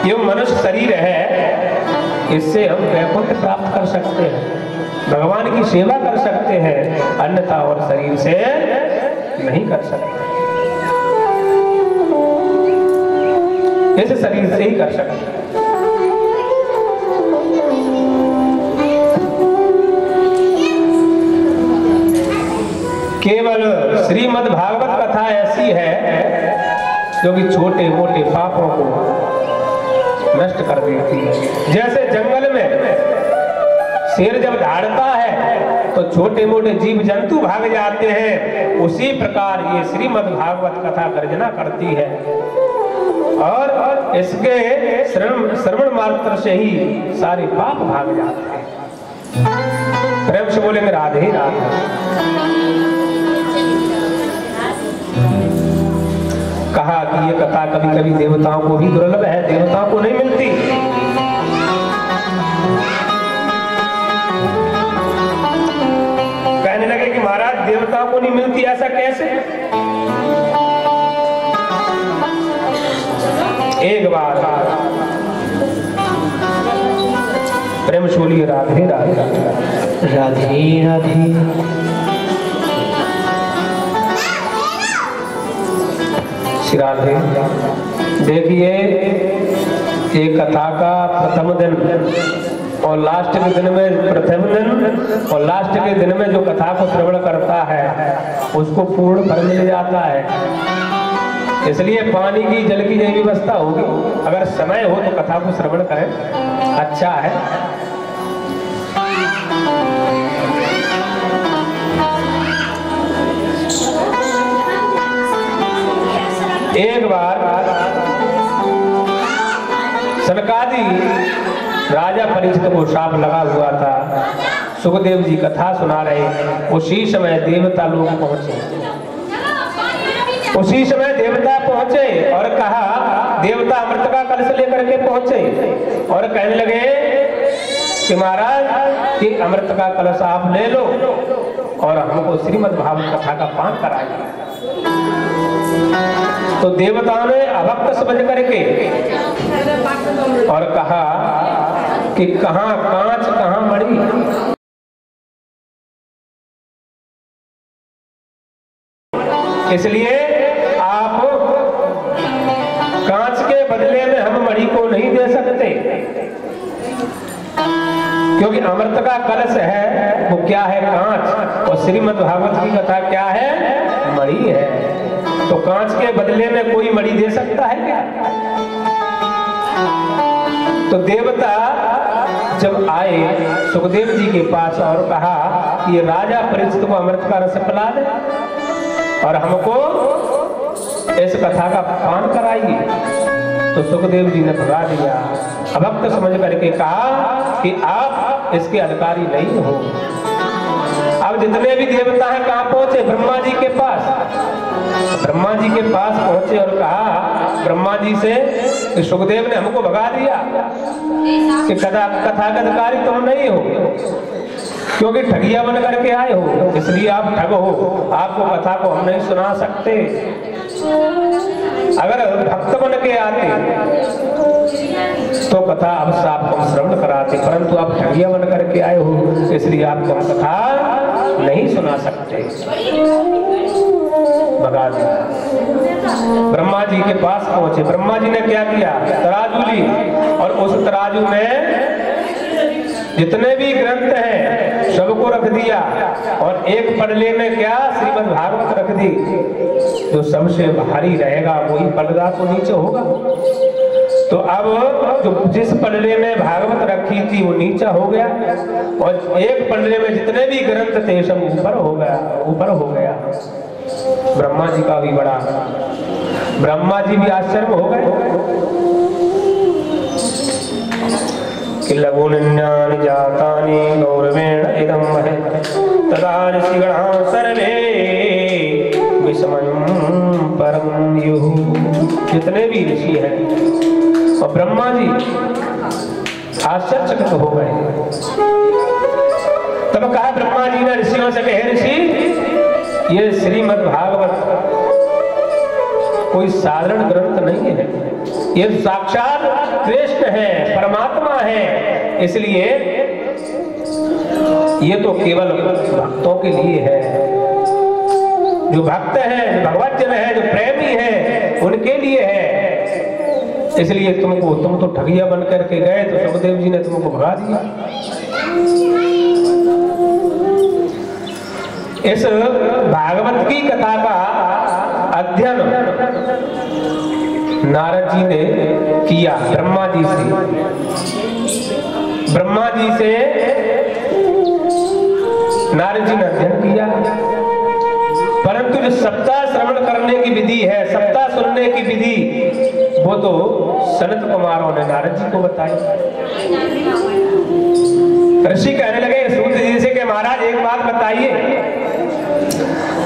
ये मनुष्य शरीर है, इससे हम वैकुंठ प्राप्त कर सकते हैं, भगवान की सेवा कर सकते हैं, अन्यथा और शरीर से नहीं कर सकते। इस शरीर से ही कर सकते हैं। केवल श्रीमद् भागवत कथा ऐसी है जो कि छोटे मोटे पापों को नष्ट कर देती है। जैसे जंगल में शेर जब दौड़ता है तो छोटे मोटे जीव जंतु भाग जाते हैं, उसी प्रकार ये श्रीमद् भागवत कथा गर्जना करती है और इसके श्रवण मात्र से ही सारे पाप भाग जाते हैं। प्रेम से बोलेंगे राधे राधे। कहा कि ये कथा कभी कभी देवताओं को भी दुर्लभ है, देवताओं को नहीं मिलती। कहने लगे कि महाराज देवताओं को नहीं मिलती, ऐसा कैसे? एक बार प्रेम बोलिए राधे राधे राधे राधे। राधे देखिए, एक कथा का प्रथम दिन और लास्ट के दिन में, प्रथम दिन और लास्ट के दिन में जो कथा को श्रवण करता है उसको पूर्ण फल मिल जाता है। इसलिए पानी की, जल की यही व्यवस्था होगी। अगर समय हो तो कथा को श्रवण करें, अच्छा है। एक बार सनकादि राजा परीक्षित को शाप लगा हुआ था। सुखदेव जी कथा सुना रहे, उसी समय देवता लोग पहुंचे। उसी समय देवता पहुंचे और कहा, देवता अमृत का कलश लेकर के पहुंचे और कहने लगे कि महाराज कि अमृत का कलश आप ले लो और हमको श्रीमद् भागवत कथा का पान कराइए। तो देवताओं ने अभक्त समझ करके और कहा कि कहाँ कांच कहाँ मणि, इसलिए आप कांच के बदले में हम मणि को नहीं दे सकते, क्योंकि अमृत का कलश है वो क्या है? कांच। और श्रीमद् भागवत की कथा क्या है? मणि है। तो कांच के बदले में कोई मणि दे सकता है क्या? तो देवता जब आए सुखदेव जी के पास और कहा कि ये राजा परीक्षित को अमृत का रस पिला दे और हमको इस कथा का पान कराइए, तो सुखदेव जी ने भगा दिया। अभक्त समझ करके कहा कि आप इसके अधिकारी नहीं हो। अब जितने भी देवता हैं कहाँ पहुंचे? ब्रह्मा जी के पास। ब्रह्मा जी के पास पहुंचे और कहा ब्रह्मा जी से कि सुखदेव ने हमको भगा दिया कि कथा का अधिकारी तुम नहीं हो, क्योंकि ठगिया बन करके आए हो, इसलिए आप ठग हो, आपको कथा को हम नहीं सुना सकते। अगर भक्त बन के आते तो कथा अब से आपको श्रवण कराते, परंतु आप ठगिया बन करके आए हो, इसलिए आपको हम कथा नहीं सुना सकते। भगा दिया। ब्रह्मा जी के पास पहुंचे। ब्रह्मा जी ने क्या किया? तराजू ली और उस तराजू में जितने भी ग्रंथ हैं सबको रख दिया और एक पल्ले में क्या? श्रीमद् भागवत रख दी। जो सबसे भारी रहेगा वही पल्ला तो नीचे होगा। तो अब जो जिस पल्ले में भागवत रखी थी वो नीचा हो गया और एक पल्ले में जितने भी ग्रंथ थे सब ऊपर हो गया। ब्रह्मा जी का भी बड़ा, ब्रह्मा जी भी आश्चर्य हो गए कि लघुन्यानि जातानि गौरवेण इदं महे तदा ऋषिगणा सर्वे विस्मयं परं युः। जितने भी ऋषि हैं और ब्रह्मा जी आश्चर्यचकित हो गए। तब कहा ब्रह्मा जी ने ऋषियों से, कहे ऋषि ये श्रीमद् भागवत कोई साधारण ग्रंथ नहीं है, ये साक्षात कृष्ण है, परमात्मा है, इसलिए ये तो केवल भक्तों के लिए है। जो भक्त है, जो भगवत जन है, जो प्रेमी है, उनके लिए है। इसलिए तुम तो ठगिया बन करके गए तो सुखदेव जी ने तुमको भगा दिया। इस भागवत की कथा का अध्ययन नारद जी ने किया ब्रह्मा जी से। ब्रह्मा जी से नारद जी ने अध्ययन किया, परंतु जो सप्ताह श्रवण करने की विधि है, सप्ताह सुनने की विधि, वो तो सनत कुमारों ने नारद जी को बताई। ऋषि कहने लगे सूत जी से कि महाराज एक बात बताइए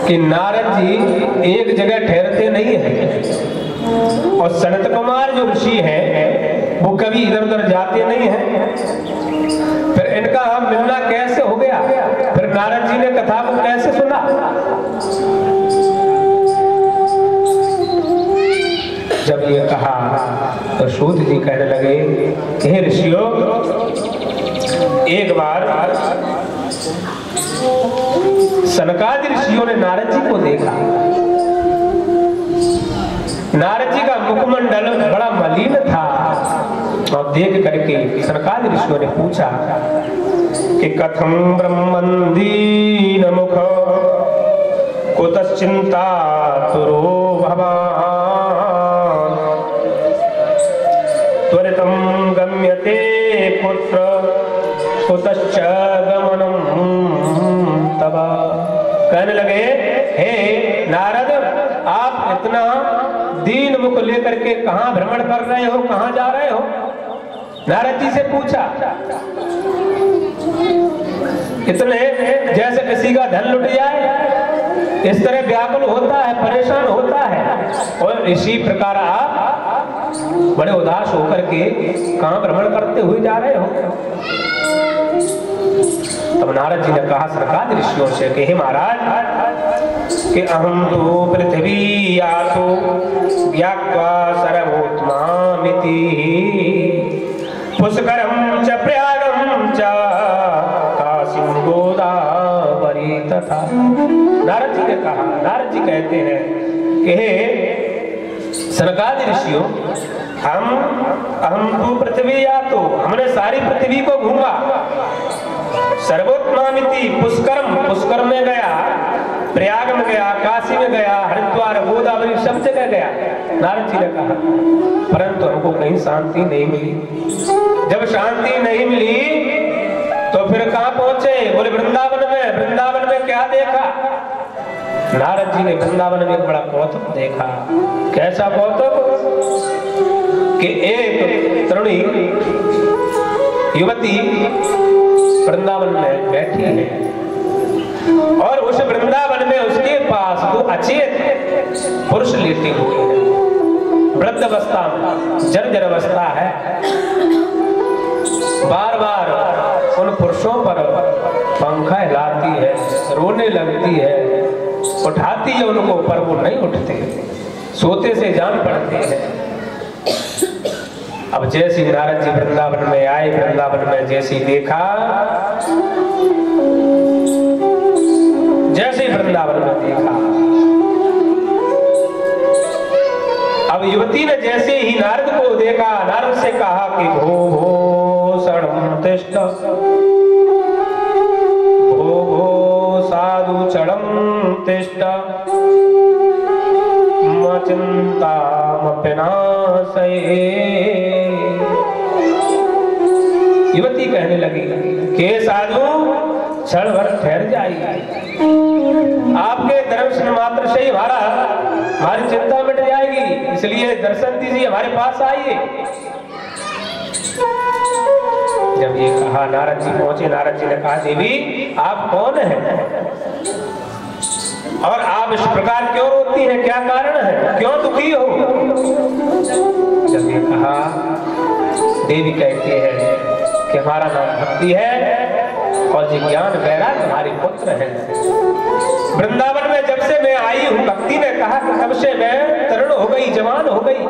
कि नारद जी एक जगह ठहरते नहीं हैं और सनत कुमार जो ऋषि हैं वो कभी इधर उधर जाते नहीं हैं, फिर इनका हम मिलना कैसे हो गया? फिर नारद जी ने कथा को कैसे सुना? जब ये कहा तो सूत जी कहने लगे हे ऋषियों, एक बार सनकादि ऋषियों ने नारद जी को देखा। नारद जी का मुखमंडल बड़ा मलिन था और देख करके सनकादि ऋषियों ने पूछा कि कथम ब्रह्मंदीन मुख कुतश्चिंता तुरो भवान त्वरितं गम्यते पुत्र कुतश्च गमनम तब। कहने लगे हे नारद, आप इतना दीन मुख लेकर के कहां भ्रमण कर रहे हो, कहां जा रहे हो? नारद जी से पूछा। इतने जैसे किसी का धन लुट जाए इस तरह व्याकुल होता है, परेशान होता है, और इसी प्रकार आप बड़े उदास होकर के कहां भ्रमण करते हुए जा रहे हो? तब नारद जी ने कहा सरकार ऋषियों से कि हे महाराज कि अहम तो पृथ्वी आतो ज्ञात्वा सर्वोत्मामिति पुष्करम च प्रयागम च काशीं गोदावरी तथा। नारद जी ने कहा, नारद जी कहते हैं कि हे सरकार ऋषियों, हम तो पृथ्वी आतो, हमने सारी पृथ्वी को घूमा। सर्वोत्मामिति पुष्करम, पुष्कर में गया, प्रयाग में गया, काशी में गया, हरिद्वार, गोदावरी, सब जगह गया। नारद जी ने कहा परंतु हमको कहीं शांति नहीं मिली। जब शांति नहीं मिली तो फिर कहां पहुंचे? बोले वृंदावन में। वृंदावन में क्या देखा? नारद जी ने वृंदावन में एक बड़ा कौतुक देखा। कैसा कौतुक? कि एक तरुणी युवती वृंदावन में बैठी है और उस वृंदावन में उसके पास दो अचेत पुरुष लेटे हुए हैं। वृद्ध अवस्था में, जर्जर अवस्था है। बार बार उन पुरुषों पर पंखा हिलाती है, रोने लगती है, उठाती है उनको, पर वो नहीं उठते, सोते से जान पड़ते हैं। अब जैसे नारद जी वृंदावन में आए, वृंदावन में जैसे देखा, जैसे वृंदावन में देखा, अब युवती ने जैसे ही नारद को देखा, नारद से कहा कि भो भो शरणं तिष्ठ, भो भो साधु शरणं तिष्ठ, म चिंतामपि नाशये। युवती कहने लगी कि साधु क्षण भर ठहर जाइए, आपके दर्शन मात्र से ही हमारी चिंता मिट जाएगी, इसलिए दर्शन दीजिए, हमारे पास आइए। जब ये कहा, नारद जी पहुंचे। नारद जी ने कहा देवी आप कौन हैं और आप इस प्रकार क्यों रोती हैं, क्या कारण है, क्यों दुखी हो? जब ये कहा, देवी कहती है कि हमारा नाम भक्ति है और जी ज्ञान वैराग्य हमारे पुत्र हैं। वृंदावन में जब से मैं आई हूँ, भक्ति ने कहा कि तब से मैं तरुण हो गई, जवान हो गई।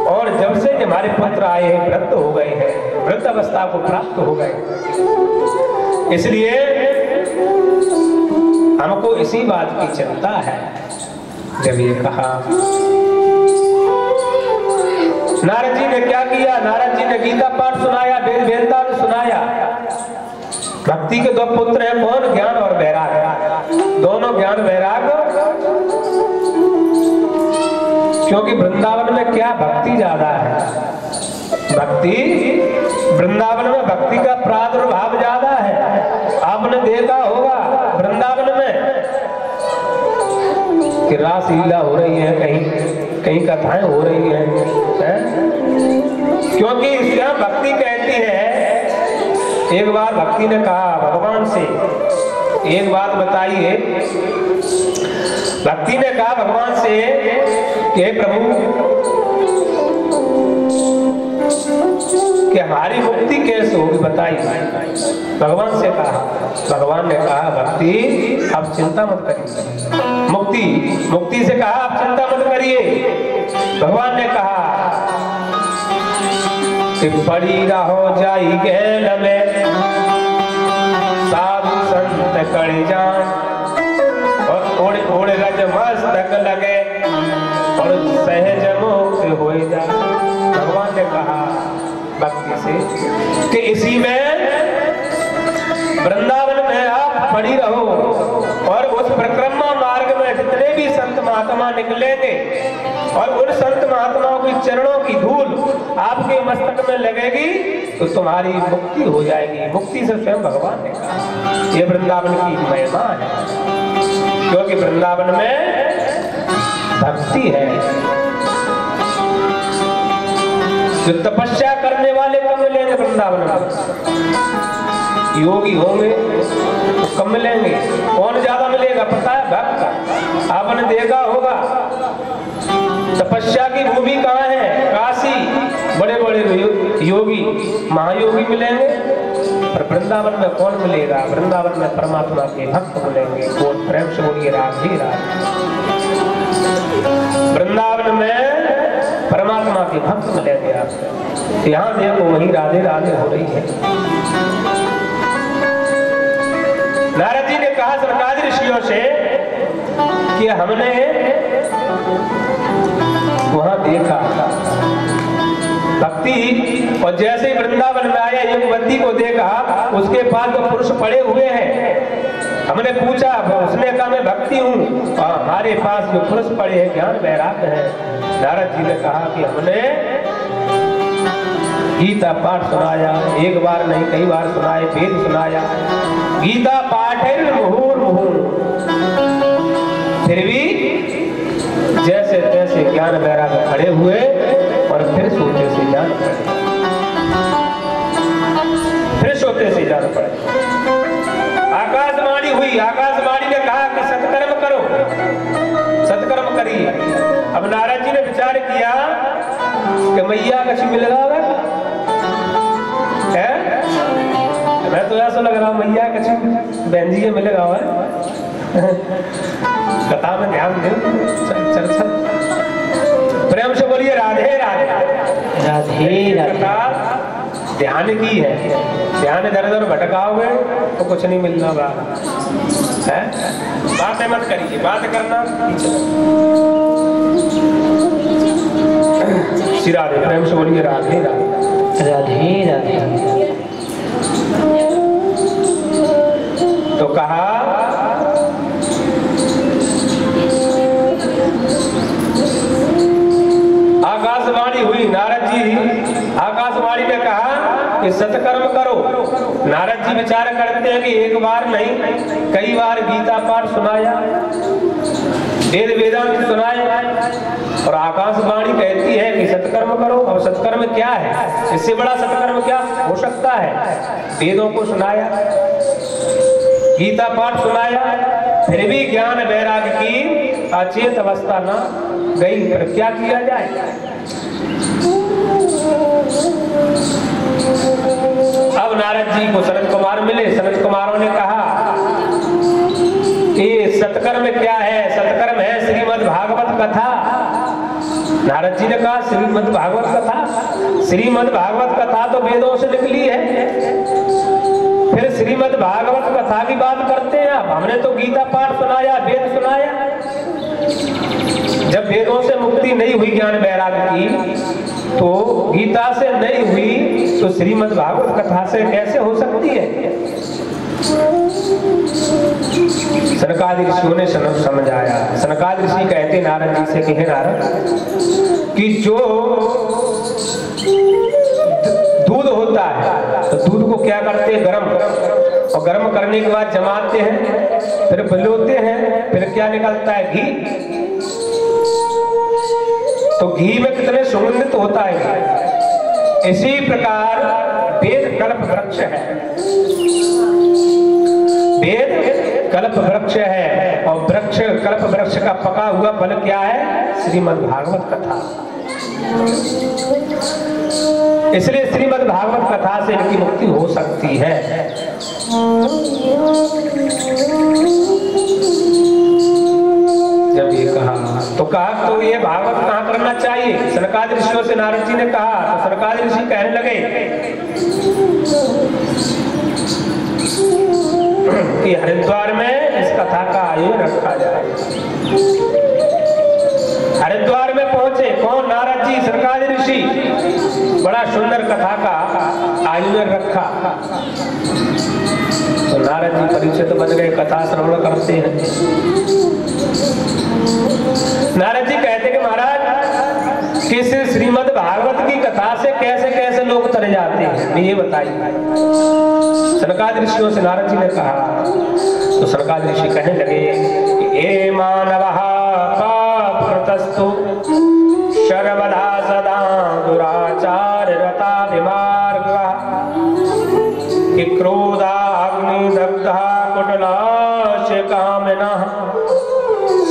और जब से हमारे पुत्र आए हैं, वृद्ध हो गए हैं, वृद्ध अवस्था को प्राप्त हो गए, इसलिए हमको इसी बात की चिंता है। जब ये कहा, नारद जी ने क्या किया? नारद जी ने गीता पाठ सुनाया, वेद वेदांत सुनाया। भक्ति के दो पुत्र हैं, कौन? ज्ञान और वैराग। दोनों ज्ञान वैराग, क्योंकि वृंदावन में क्या भक्ति ज्यादा है। भक्ति वृंदावन में भक्ति का प्रादुर्भाव ज्यादा है। आपने देखा होगा वृंदावन में कि रास लीला हो रही है, कहीं कथाएं हो रही हैं, क्योंकि इसलिए भक्ति कहती है। एक बार भक्ति ने कहा भगवान से, एक बात बताइए, भक्ति ने कहा भगवान से कि प्रभु कि हमारी मुक्ति कैसे होगी बताइए। भगवान से कहा, भगवान ने कहा भक्ति आप चिंता मत करिए। मुक्ति से कहा आप चिंता मत करिए। भगवान ने कहा कि पड़ी रहो जाई गैल में, साधु संत कड़ जान, और ओढ़ ओढ़ रज मस्तक लगे, और सहज मुक्त हो जाए। भगवान ने कहा भक्ति से कि इसी में वृंदावन में आप पड़ी रहो, और उस परिक्रमा मार्ग में जितने भी संत महात्मा निकलेंगे, और उन संत महात्माओं की चरणों की धूल आपके मस्तक में लगेगी तो तुम्हारी मुक्ति हो जाएगी। मुक्ति से स्वयं भगवान ने कहा। ये वृंदावन की महिमा है, क्योंकि वृंदावन में भक्ति है। जो तपस्या करने वाले कम मिलेंगे वृंदावन में, योगी होंगे तो कम मिलेंगे। कौन ज्यादा मिलेगा पता है? भक्त। आपने देखा होगा तपस्या की भूमि कहाँ है? काशी। बड़े बड़े योगी महायोगी मिलेंगे, पर वृंदावन में कौन मिलेगा? वृंदावन में परमात्मा के भक्त मिलेंगे। कौन? प्रेम से बोलिए राधे राधे। वृंदावन में परमात्मा के भक्त मिलेंगे आपको। यहाँ देखो वही राधे राधे हो रही है। नारद जी ने कहा सरकारी ऋषियों से कि हमने वहां देखा भक्ति, और जैसे ही वृंदावन में आए युगवती को देखा, उसके पास जो पुरुष पड़े हुए हैं, हमने पूछा, उसने कहा मैं भक्ति हूँ, और हमारे पास जो पुरुष पड़े हैं ज्ञान वैराग्य है। नारद जी ने कहा कि हमने गीता पाठ सुनाया, एक बार नहीं कई बार सुनाए, वेद सुनाया। गीता पाठ है मुहुर्मुहुः, फिर भी जैसे तैसे ज्ञान वैराग्य खड़े हुए, और फिर सोते से जान पड़े, फिर सोते से जान पड़े। आकाशवाणी हुई, आकाशवाणी ने कहा कि सत्कर्म करो, सत्कर्म करिए। अब नारद जी ने विचार किया कि मैया कछ मिल रहा है, मैं तो ऐसा लग रहा हूँ मैया कछ बहन जी के मिलेगा है। कथा में ध्यान दे, चल चल प्रेम से बोलिए राधे राधे राधे राधे। ध्यान की है, ध्यान इधर उधर भटकाओगे तो कुछ नहीं मिलना है। बातें मत करिए, बात करना श्री राधे। प्रेम से बोलिए राधे राधे राधे राधे। तो कहा आकाशवाणी हुई, नारद जी आकाशवाणी ने कहा कि सत्कर्म करो। नारद जी विचार करते हैं कि एक बार नहीं कई बार गीता पाठ सुनाया, वेद वेदांत सुनाए, और आकाशवाणी कहती है कि सत्कर्म करो। अब सत्कर्म क्या है? इससे बड़ा सत्कर्म क्या हो सकता है? वेदों को सुनाया, गीता पाठ सुनाया, फिर भी ज्ञान वैराग्य की अचेत अवस्था ना गई, पर क्या किया जाए? अब नारद जी को सनत कुमार मिले। सनत कुमारों ने कहा कि सत्कर्म क्या है? सत्कर्म है श्रीमद् भागवत कथा। नारद जी ने कहा श्रीमद् भागवत कथा। श्रीमद् भागवत कथा तो वेदों से निकली है, फिर श्रीमद् भागवत कथा की बात करते हैं आप। हमने तो गीता पाठ सुनाया, वेद सुनाया। जब वेदों से मुक्ति नहीं हुई ज्ञान वैराग्य की, तो गीता से नहीं हुई, तो श्रीमद् भागवत कथा से कैसे हो सकती है? सनकादि ऋषियों ने समझाया। सनकादि ऋषि कहते नारद जी से कि हे नारद, कि जो दूध होता है तो दूध को क्या करते हैं? गर्म, और गर्म करने के बाद जमाते हैं, फिर बिलोते हैं, फिर क्या निकलता है? घी। तो घी में कितने सुगंधित होता है। इसी प्रकार वेद कल्प वृक्ष है, वेद कल्प वृक्ष है, और वृक्ष कल्प वृक्ष का पका हुआ फल क्या है? श्रीमद् भागवत कथा। इसलिए श्रीमद् भागवत कथा से इनकी मुक्ति हो सकती है। जब ये कहा तो ये भागवत कहाँ करना चाहिए? सनकादि ऋषियों से नारद जी ने कहा, तो सनकादि ऋषि कहने लगे कि हरिद्वार में इस कथा का आयोजन रखा जाए। हरिद्वार में पहुंचे कौन? नारद जी, सनकादि ऋषि। बड़ा सुंदर कथा का आयोजन रखा। तो नारद जी परिचित बन गए, कथा श्रवण करते हैं। नारद जी कहते कि महाराज, किस श्रीमद् भागवत की कथा से कैसे कैसे लोग तर जाते हैं, ये बताइए। सनकादि ऋषियों से नारद जी ने कहा, तो सनकादि ऋषि कहने लगे कि ए मानवः पापकृतस्तु सर्वदा सदा दुराचार रता विमार्गः, कि क्रोधाग्निदग्धः कुटिलास्य कामिनः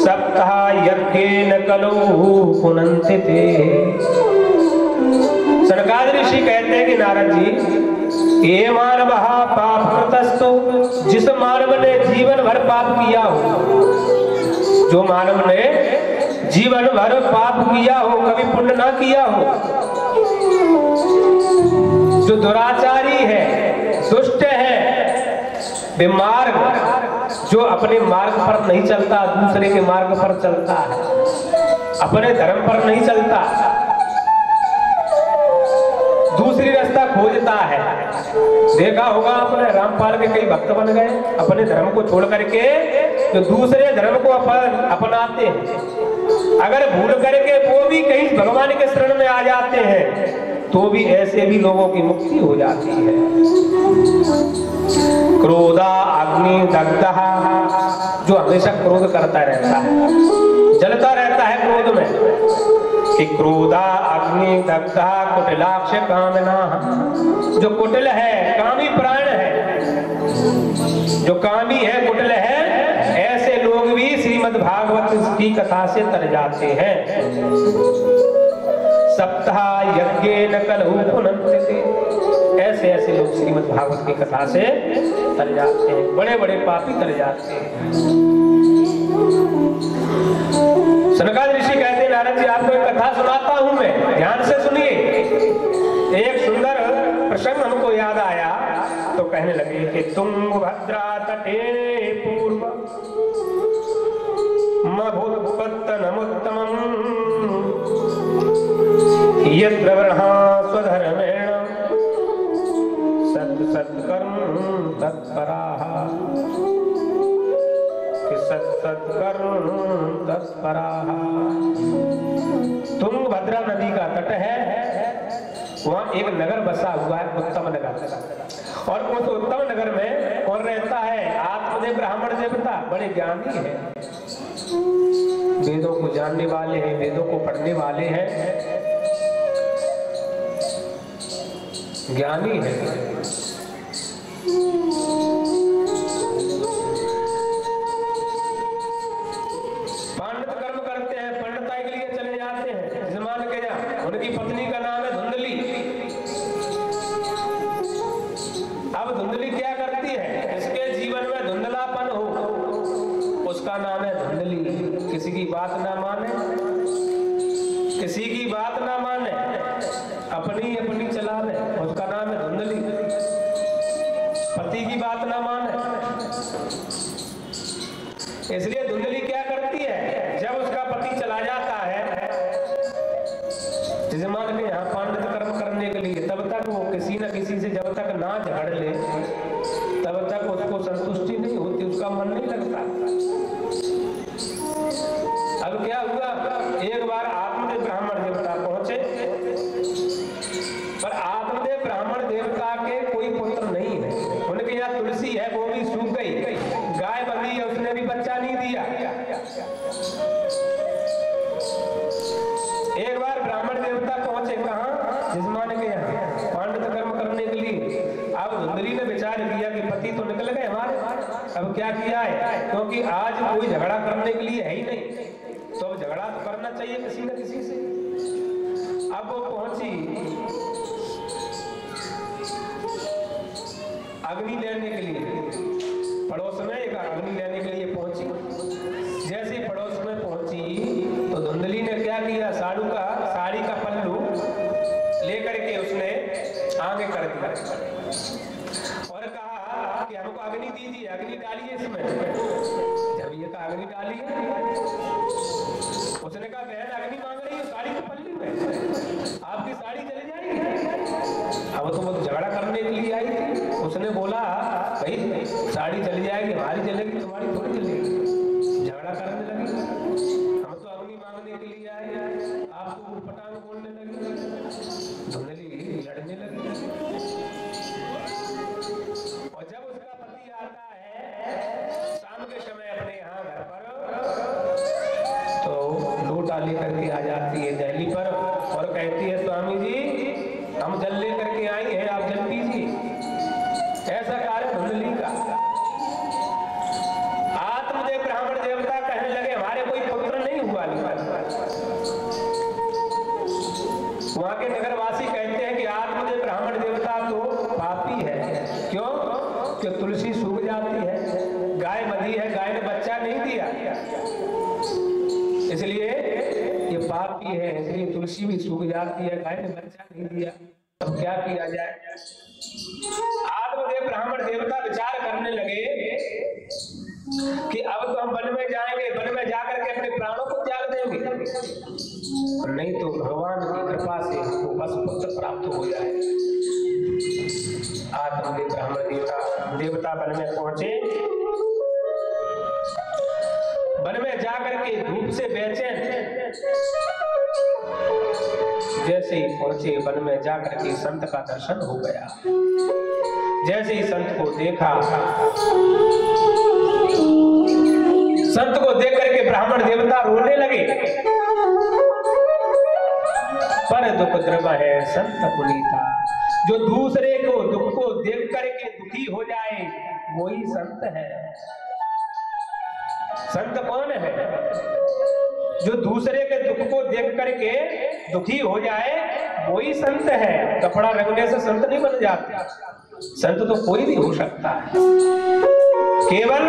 सप्तः यज्ञेन कलौ पुनन्ति ते। सनकादि ऋषि कहते हैं कि नारद जी, ये मानवः पापकृतस्तु, जिस मानव ने जीवन भर पाप किया हो, जो मानव ने जीवन भर पाप किया हो, कभी पुण्य ना किया हो, जो दुराचारी है, दुष्ट है, विमार्ग, जो अपने मार्ग पर नहीं चलता, दूसरे के मार्ग पर चलता है, अपने धर्म पर नहीं चलता, दूसरी रास्ता खोजता है। देखा होगा आपने, रामपाल के कई भक्त बन गए, अपने धर्म को छोड़ करके जो दूसरे धर्म को अपनाते हैं। अगर भूल करके वो भी कहीं भगवान के शरण में आ जाते हैं, तो भी ऐसे भी लोगों की मुक्ति हो जाती है। क्रोधा अग्नि दग्धः, जो हमेशा क्रोध करता रहता है, जलता रहता है क्रोध में, कि क्रोधा अग्नि दग्धः कुटिलाक्ष कामिनः, जो कुटिल है, कामी प्राण है, जो कामी है, कुटिल है, ऐसे लोग भी श्रीमद् भागवत की कथा से तर जाते हैं। सप्ताह यज्ञेन कलौ पुनन्ति ते, ऐसे ऐसे लोग श्रीमद् भागवत की कथा से तर जाते हैं, बड़े बड़े पापी तर जाते हैं। सनकादि ऋषि कहते हैं नारद जी, आपको एक कथा सुनाता हूं मैं, ध्यान से सुनिए। एक सुंदर प्रसंग हमको याद आया, तो कहने लगे कि तुंगभद्रा तटे पूर्व मभूत्पत्तनमुत्तमम् यत्र ब्रह्मा स्वधर्मेण सत्सत्कर्म तत्पराः, कि सत्सत्कर्म तत्पराः। तुंगभद्रा नदी का तट है, वहां एक नगर बसा हुआ है, उत्तम नगर। और उस उत्तम नगर में कौन रहता है? आत्मदेव ब्राह्मण देवता, बड़े ज्ञानी है, वेदों को जानने वाले हैं, वेदों को पढ़ने वाले हैं, ज्ञानी है। पांडित कर्म करते हैं, पंडिताई के लिए चले जाते हैं। जमान के जा, उनकी पत्नी का नाम है धुंधली। अब धुंधली क्या करती है? इसके जीवन में धुंधलापन हो, उसका नाम है धुंधली। किसी की बात ना माने, किसी इसलिए धुंधली क्या करती है, जब उसका पति चला जाता है जजमान के यहाँ पांडित कर्म करने के लिए, तब तक वो किसी न किसी से जब तक ना झगड़ ले तब तक उसको संतुष्टि नहीं होती, उसका मन नहीं लगता। अब क्या हुआ, एक बार आत्मदेव ब्राह्मण देवता पहुंचे, पर आत्मदेव ब्राह्मण देवता के कोई पुत्र नहीं है। उनके यहाँ तुलसी है, वो भी सूख गई, गाय बंधी है, उसने भी बच्चा नहीं दिया। एक बार ब्राह्मण देवता पहुंचे कहाँ, जजमान के यहाँ पांडित कर्म करने के लिए। अब धुंधली ने विचार किया कि पति तो निकल गए हमारे, अब क्या किया है, क्योंकि आज कोई झगड़ा करने के लिए है ही नहीं, तो अब झगड़ा तो करना चाहिए किसी न किसी से। अब वो पहुंची अग्नि लेने के लिए, पड़ोस में एक अग्नि लेने के लिए पहुंची। जैसे ही पड़ोस में पहुंची तो धुंधली ने क्या किया, साड़ी का पल्लू लेकर के उसने आगे कर दिया और कहा कि हमको अग्नि दीजिए, अग्नि डालिए इसमें। जब ये कहा अग्नि डालिए, उसने कहा बहन अग्नि मांग रही है साड़ी के पल्लू में, आपकी साड़ी चली जाएगी। अब तो वो झगड़ा करने के लिए आई थी। उसने बोला भाई साड़ी चली जाएगी, हमारी चलेगी, तुम्हारी थोड़ी चलेगी। झगड़ा करने लगी, हम तो अग्नि मांगने के लिए आए, आपको उटपटांग बोलने लगी। धुंधली लड़ने लगी और जब उसका पति आता है शाम के समय अपने यहाँ घर पर, तो लोटा लेकर के आ जाती है दहली पर और कहती है स्वामी जी हम जल लेकर के आई हैं, आप जल पीजिए। ऐसा कार्य धुंधली का। आत्मदेव ब्राह्मण देवता कहने लगे हमारे कोई पुत्र नहीं हुआ। वहां के नगरवासी कहते हैं कि आत्मदेव ब्राह्मण देवता तो पापी है। क्यों? कि तुलसी सूख जाती है, गाय बंधी है, गाय ने बच्चा नहीं दिया, इसलिए ये पापी है, इसलिए तुलसी भी सूख जाती है, गाय ने बच्चा नहीं दिया। तो क्या किया जाए? आत्मदेव ब्राह्मण देवता विचार करने लगे कि अब तो हम वन में जाएंगे, वन में जाकर के अपने प्राणों को त्याग देंगे, नहीं तो भगवान की कृपा से हमको बस पुत्र प्राप्त हो जाए। आत्मदेव ब्राह्मण देवता वन में पहुंचे। वन में जाकर के धूप से बेचैन, जैसे ही पहुंचे वन में जाकर के संत का दर्शन हो गया। जैसे ही संत को देखा, संत को देख करके ब्राह्मण देवता रोने लगे। पर दुख द्रव है संत पुनीता, जो दूसरे को दुख को देख करके दुखी हो जाए वही संत है। संत कौन है? जो दूसरे के दुख को देख करके दुखी हो जाए वही संत है। कपड़ा रंगने से संत नहीं बन जाते। संत तो कोई भी हो सकता है, केवल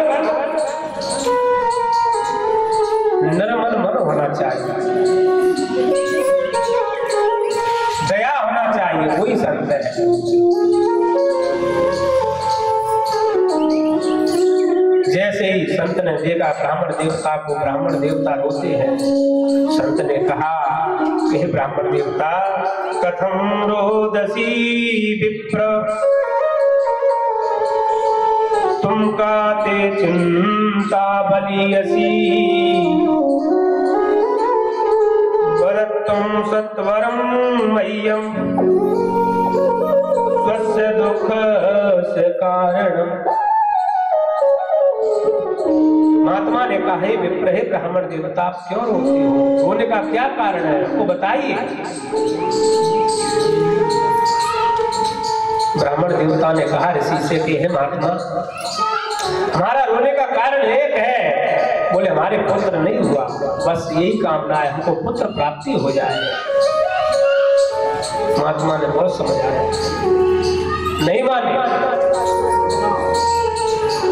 निर्मल मन होना चाहिए, दया होना चाहिए, वही संत है। जैसे ही संत ने देखा ब्राह्मण देवता को, ब्राह्मण देवता रोते हैं, संत ने कहा कि ब्राह्मण देवता कथम रोदसी विप्र, तुम काते चिंता बलियसी, वदत्तम सत्वरम मह्यम स्वस्य दुःखस्य कारणम। महात्मा ने कहा हे विप्र, हे ब्राह्मण देवता आप क्यों रोते हो? रोने का क्या कारण है, आपको बताइए। ब्राह्मण देवता ने कहा ऋषि से कि हे महात्मा, हमारा रोने का कारण एक है। बोले हमारे पुत्र नहीं हुआ, बस यही कामना है, हमको पुत्र प्राप्ति हो जाए। महात्मा ने बहुत समझाया, नहीं माने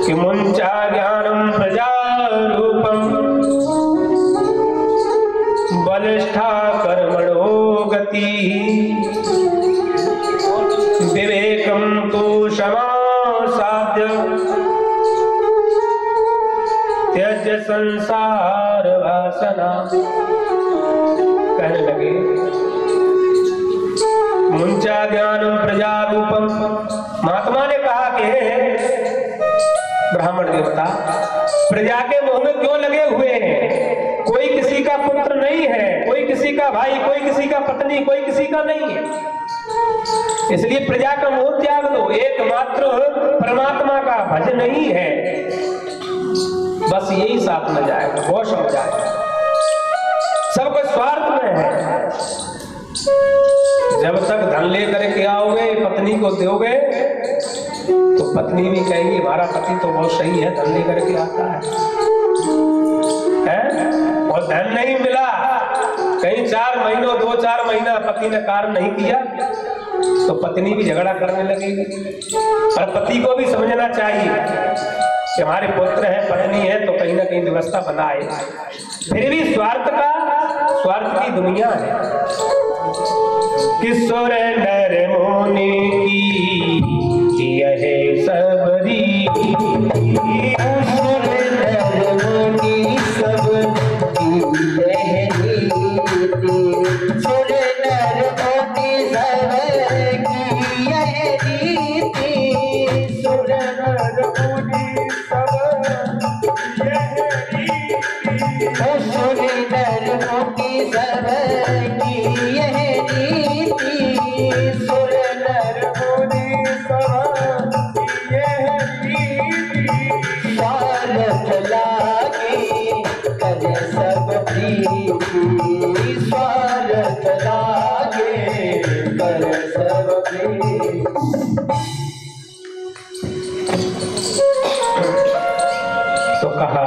कि मुंचा ज्ञानम प्रजा रूपम बलिष्ठा कर्मणो गति, विवेकम तो क्षमा साध्य त्यज संसार वासना। कहने लगे मुंचा ज्ञानम प्रजा रूपम। महात्मा ने कहा कि ब्राह्मण देवता प्रजा के मोह में क्यों लगे हुए हैं? कोई किसी का पुत्र नहीं है, कोई किसी का भाई, कोई किसी का पत्नी, कोई किसी का नहीं है, इसलिए प्रजा का मोह त्याग दो। एकमात्र परमात्मा का भज नहीं है, बस यही साथ में जाएगा, बहुत समझ जाएगा। सबको स्वार्थ में है। जब तक धन लेकर के आओगे, पत्नी को दोगे, तो पत्नी भी कहेगी हमारा पति तो बहुत सही है, धन लेकर के आता है? और धन नहीं मिला, कहीं 4 महीनों 2-4 महीना पति ने कार्य नहीं किया, तो पत्नी भी झगड़ा करने लगेगी। पर पति को भी समझना चाहिए कि हमारे पुत्र है, पत्नी है, तो कहीं ना कहीं व्यवस्था बनाए। फिर भी स्वार्थ की दुनिया है। किशोर नर मुनि की यह सब रीति, किशोर नर मुनि सब की यह रीति, सुर नर मुनि सब की यह रीति, सुर नर मुनि सब यह रीति, सुर नर मुनि सब की यह रीति, सुर नर मुनि सब यह रीति, स्वार्थ लागे कर सब प्रीति, स्वार्थ लागे कर सब प्रीति। तो कहा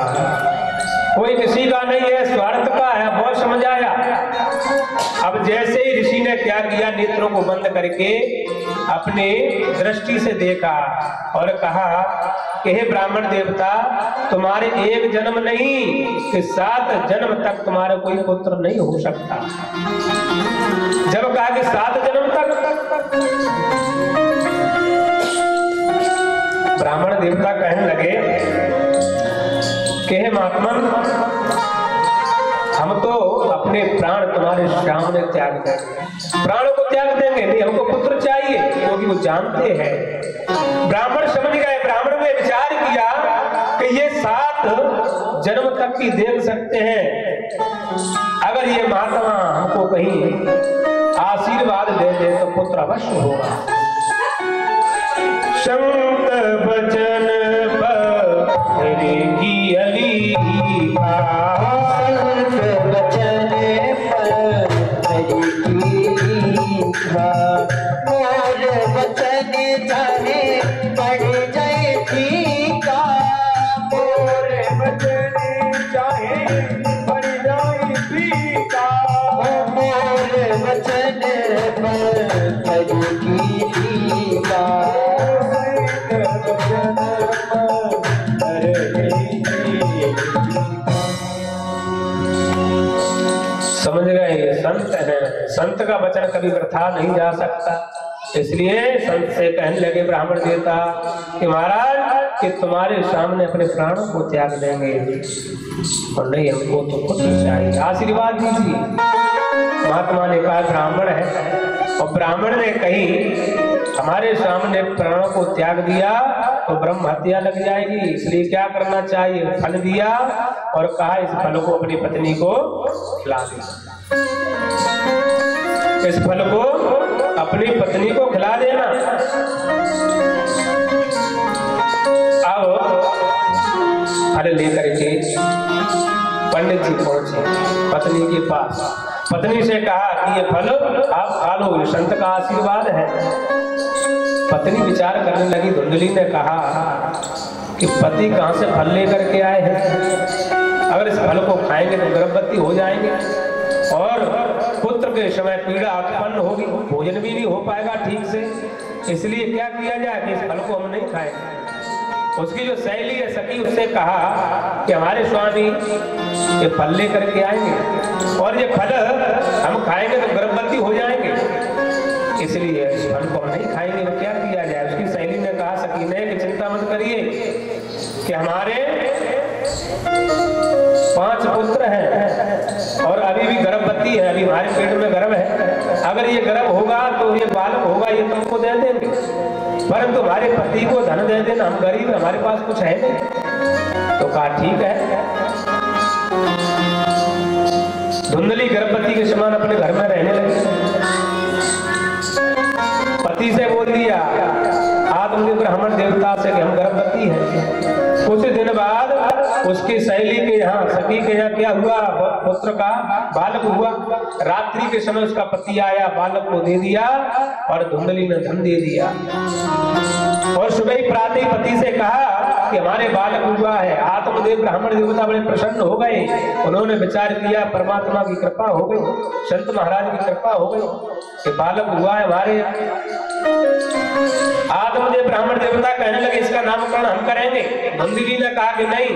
कोई किसी का नहीं है, स्वार्थ का है, बहुत समझ आया। अब जैसे ही ऋषि ने क्या किया, नेत्रों को बंद करके अपने दृष्टि से देखा और कहा कि हे ब्राह्मण देवता, तुम्हारे 1 जन्म नहीं कि 7 जन्म तक तुम्हारे कोई पुत्र नहीं हो सकता। जब कहा कि 7 जन्म तक, ब्राह्मण देवता कहने लगे कि हे महात्मन, हम तो अपने प्राण तुम्हारे सामने त्याग देंगे, प्राणों को त्याग देंगे, नहीं हमको पुत्र चाहिए, क्योंकि वो जानते हैं। ब्राह्मण समझ गए, ब्राह्मण ने विचार किया कि ये 7 जन्म तक की देख सकते हैं, अगर ये महात्मा हमको कहीं आशीर्वाद दे दे तो पुत्र अवश्य होगा। संत बचन की अली बचन मोर बचन जाने पड़ जाए ठीका, मोर बचन चाहे पड़ जाए ठीका, मोर बचन पर ठीका, समझ गए? संत है, संत का वचन कभी वृथा नहीं जा सकता। इसलिए संत से कहने लगे ब्राह्मण देवता कि महाराज कि तुम्हारे सामने अपने प्राणों को त्याग देंगे, और नहीं हमको तो पुत्र चाहिए, आशीर्वाद दीजिए। महात्मा ने कहा ब्राह्मण है, और ब्राह्मण ने कहीं हमारे सामने प्राणों को त्याग दिया तो ब्रह्म हत्या लग जाएगी, इसलिए क्या करना चाहिए? फल दिया और कहा इस फल को अपनी पत्नी को खिला दे, इस फल को अपनी पत्नी को खिला देना। अब फल लेकर के पंडित जी पहुंचे पत्नी के पास, पत्नी से कहा कि ये फल आप खा लो, ये संत का आशीर्वाद है। पत्नी विचार करने लगी, धुंधली ने कहा कि पति कहाँ से फल लेकर के आए हैं, अगर इस फल को खाएंगे तो गर्भवती हो जाएंगे और पुत्र के समय पीड़ा उत्पन्न होगी, भोजन भी नहीं हो पाएगा ठीक से, इसलिए क्या किया जाए कि इस फल को हम नहीं खाएंगे। उसकी जो सहेली है सखी, उससे कहा कि हमारे स्वामी ये फल लेकर के आएंगे और ये फल हम खाएंगे तो गर्भवती हो जाएंगे, इसलिए इस फल को हम नहीं खाएंगे, तो क्या किया जाए। उसकी सहेली ने कहा सखी ने कि चिंता मत करिए कि हमारे 5 पुत्र हैं और अभी भी गर्भवती है, अभी हमारे पेट में गर्भ है। अगर ये गर्भ होगा तो ये बालक होगा, ये तुमको दे देंगे, परंतु हमारे पति को धन दे देना, हम गरीब हैं, हमारे पास कुछ है नहीं। तो कहा ठीक है। धुंधली गर्भवती के समान अपने घर में रहने लगी। पति से बोल दिया आत्मदेव ब्राह्मण देवता से कि हम गर्भवती हैं। कुछ दिन बाद उसकी सहेली के यहाँ, सखी के यहाँ क्या हुआ, पुत्र का बालक हुआ। रात्रि के समय उसका पति आया, बालक को दे दिया और धुंधली ने धन दे दिया। और सुबह ही प्रातः पति से कहा कि हमारे बालक हुआ है। आत्मदेव ब्राह्मण देवता बड़े प्रसन्न हो गए। उन्होंने विचार किया परमात्मा की कृपा हो गई, संत महाराज की कृपा हो गई कि बालक हुआ है हमारे। आत्मदेव ब्राह्मण देवता कहने लगे इसका नामकरण हम करेंगे। धुंधली ने कहा कि नहीं,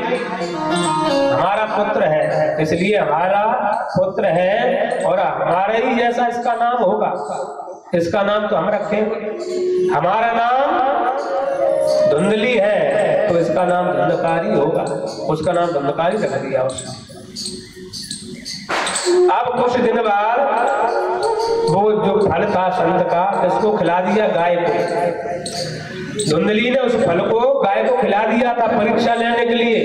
हमारा पुत्र है, इसलिए हमारा पुत्र है और हमारे ही जैसा इसका नाम होगा, इसका नाम तो हम रखेंगे। हमारा नाम धुंधली है तो इसका नाम धुंधकारी होगा। उसका नाम धुंधकारी रख दिया उसने। अब कुछ दिन बाद वो जो फल था संत का, इसको खिला दिया गाय को। धुंधली ने उस फल को गाय को खिला दिया था परीक्षा लेने के लिए।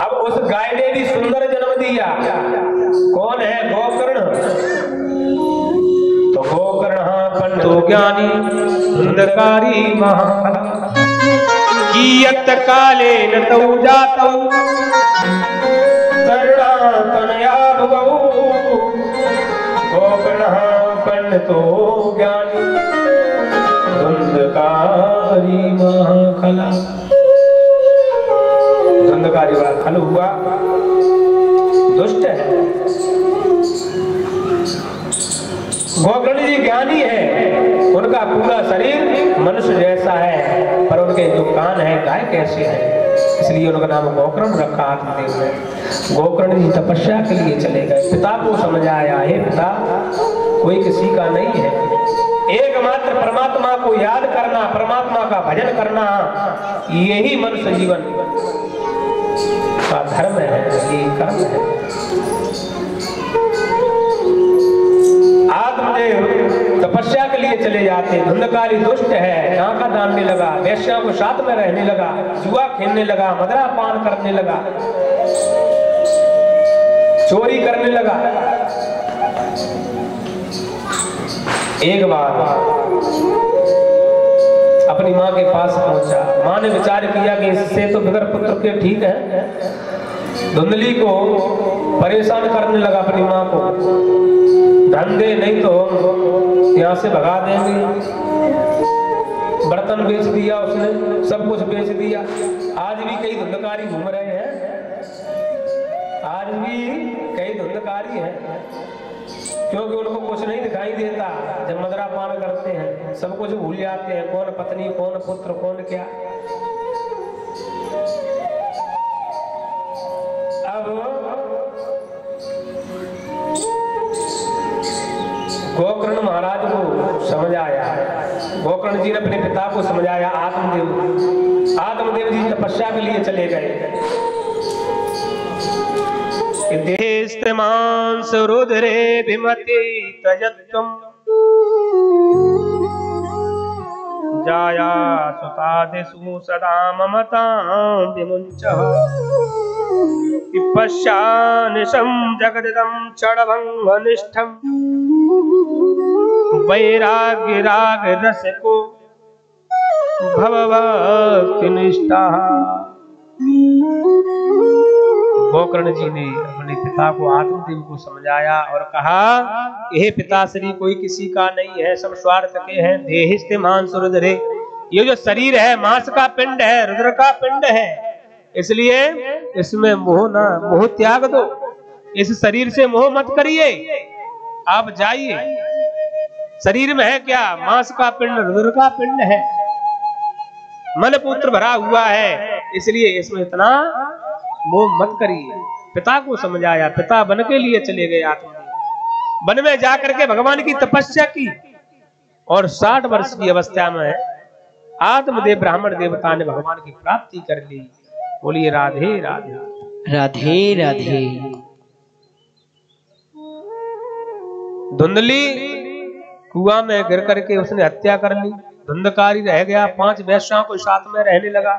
अब उस गाय ने भी सुंदर जन्म दिया। कौन है? गोकर्ण। तो गोकर्ण पंडितो ज्ञानी धुंधकारी महाफल कियत काले न तौ जातौ तरुणा तनया भगौ। गोकर्ण पंडितो ज्ञानी धुंधकारी महाफला। धुंधकारी बड़ा खल हुआ, दुष्ट है। गोकर्ण जी ज्ञानी है, उनका पूरा शरीर मनुष्य जैसा है, पर उनके जो कान है गाय कैसे है, इसलिए उनका नाम गोकर्ण रखा आत्मदेव ने। गोकर्ण जी तपस्या के लिए चले गए। पिता को समझ आया, हे पिता कोई किसी का नहीं है, एकमात्र परमात्मा को याद करना, परमात्मा का भजन करना, यही मनुष्य जीवन का धर्म है, यही कर्म है। आत्मदेव तपस्या के लिए चले जाते। धुंधकारी दुष्ट है, नाका दानने लगा, वेश्या को साथ में रहने लगा, जुआ खेलने लगा, मदरा पान करने लगा, चोरी करने लगा। एक बार अपनी माँ के पास पहुंचा। माँ ने विचार किया कि इससे तो बगैर पुत्र के ठीक है। धुंधली को परेशान करने लगा अपनी माँ को, धन दे नहीं तो यहाँ से भगा देंगे। बर्तन बेच दिया उसने, सब कुछ बेच दिया। आज भी कई धुंधकारी घूम रहे हैं, आज भी कई धुंधकारी हैं, क्योंकि उनको कुछ नहीं दिखाई देता। जब मदरा पान करते हैं सब कुछ भूल जाते हैं, कौन पत्नी, कौन पुत्र, कौन क्या। अब गोकर्ण महाराज को समझ आया, गोकर्ण जी ने अपने पिता को समझाया। आत्मदेव जी तपस्या के लिए चले गए। देस्तेमांस रुद्रे विमति तजत्वम् जाया सुतादिषु सदा ममतां विमुञ्चः पश्यानिशं जगदिदं क्षणभङ्गनिष्ठं वैराग्यरागरसिको भवभक्तिनिष्ठः। गोकर्ण जी ने अपने पिता को, आत्मदेव को समझाया और कहा, हे पिताश्री कोई किसी का नहीं है, सब स्वार्थ के हैं। देहिस्ते मांस रुद्रे, ये जो शरीर है मांस का पिंड है, रुद्र का पिंड है, इसलिए इसमें मोह त्याग दो, इस शरीर से मोह मत करिए, आप जाइए। शरीर में है क्या? मांस का पिंड, रुद्र का पिंड है, मन पुत्र भरा हुआ है, इसलिए इसमें इतना मोह मत करिए। पिता को समझाया, पिता वन के लिए चले गए। आत्मदेव वन में जाकर के भगवान की तपस्या की और 60 वर्ष की अवस्था में आत्मदेव ब्राह्मण देवता ने भगवान की प्राप्ति कर ली। बोलिए राधे राधे। राधे राधे। धुंधली कुआं में गिर करके उसने हत्या कर ली। धुंधकारी रह गया, 5 वेश्याओं को साथ में रहने लगा।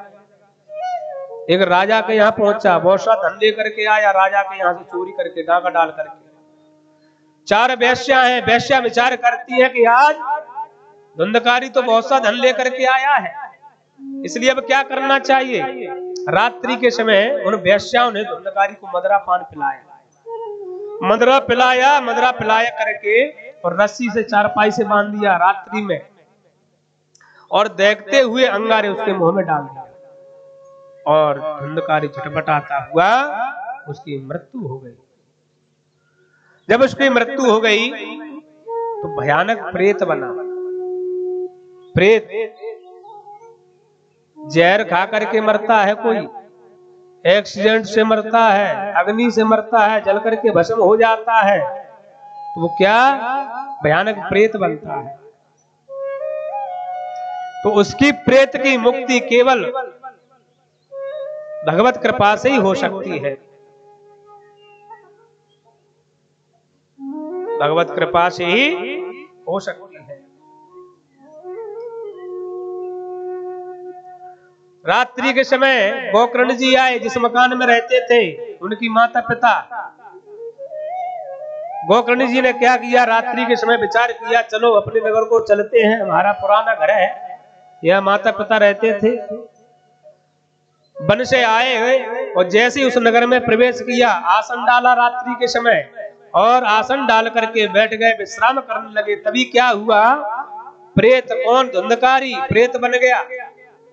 एक राजा के यहाँ पहुंचा, बहुत सा धन लेकर के आया, राजा के यहाँ से चोरी करके डाका डाल करके। 4 वेश्या हैं, वेश्या विचार करती है कि आज धुंधकारी तो बहुत सा धन लेकर के आया है, इसलिए अब क्या करना चाहिए। रात्रि के समय उन वेश्याओं ने धुंधकारी को मदरा पान पिलाया। मदरा पिलाया करके और रस्सी से चारपाई से बांध दिया रात्रि में, और देखते हुए अंगारे उसके मुंह में डाल दिया, और धुंधकारी छटपटाता हुआ उसकी मृत्यु हो गई। जब उसकी मृत्यु हो गई तो भयानक प्रेत बना। प्रेत जहर खा करके मरता है, कोई एक्सीडेंट से मरता है, अग्नि से मरता है, जल करके भस्म हो जाता है, तो वो क्या भयानक प्रेत बनता है। तो उसकी प्रेत की मुक्ति केवल भगवत कृपा से ही हो सकती है। भगवत कृपा से ही हो सकती है। रात्रि के समय गोकर्ण जी आए, जिस मकान में रहते थे उनकी माता पिता। गोकर्ण जी ने क्या किया, रात्रि के समय विचार किया, चलो अपने नगर को चलते हैं, हमारा पुराना घर है, यह माता पिता रहते थे। वन से आए हुए और जैसे उस नगर में प्रवेश किया, आसन डाला रात्रि के समय, और आसन डाल करके बैठ गए, विश्राम करने लगे। तभी क्या हुआ, प्रेत, कौन, धुंधकारी प्रेत बन गया,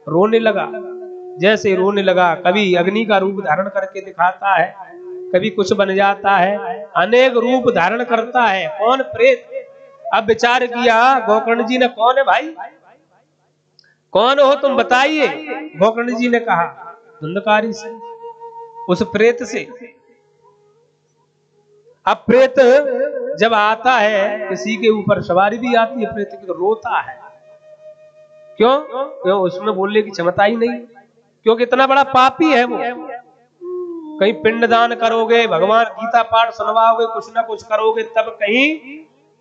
रोने लगा। जैसे रोने लगा, कभी अग्नि का रूप धारण करके दिखाता है, कभी कुछ बन जाता है, अनेक रूप धारण करता है। कौन, प्रेत। अब विचार किया गोकर्ण जी ने, कौन है भाई, कौन हो तुम, बताइए। गोकर्ण जी ने कहा, धुंधकारी से, उस प्रेत से। अब प्रेत जब आता है, किसी के ऊपर सवारी भी आती है प्रेत की, तो रोता है। क्यों? क्यों? उसमें बोलने की क्षमता ही नहीं, क्योंकि इतना बड़ा पापी है वो। कहीं पिंडदान करोगे, भगवान गीता पाठ सुनवाओगे, कुछ ना कुछ करोगे, तब कहीं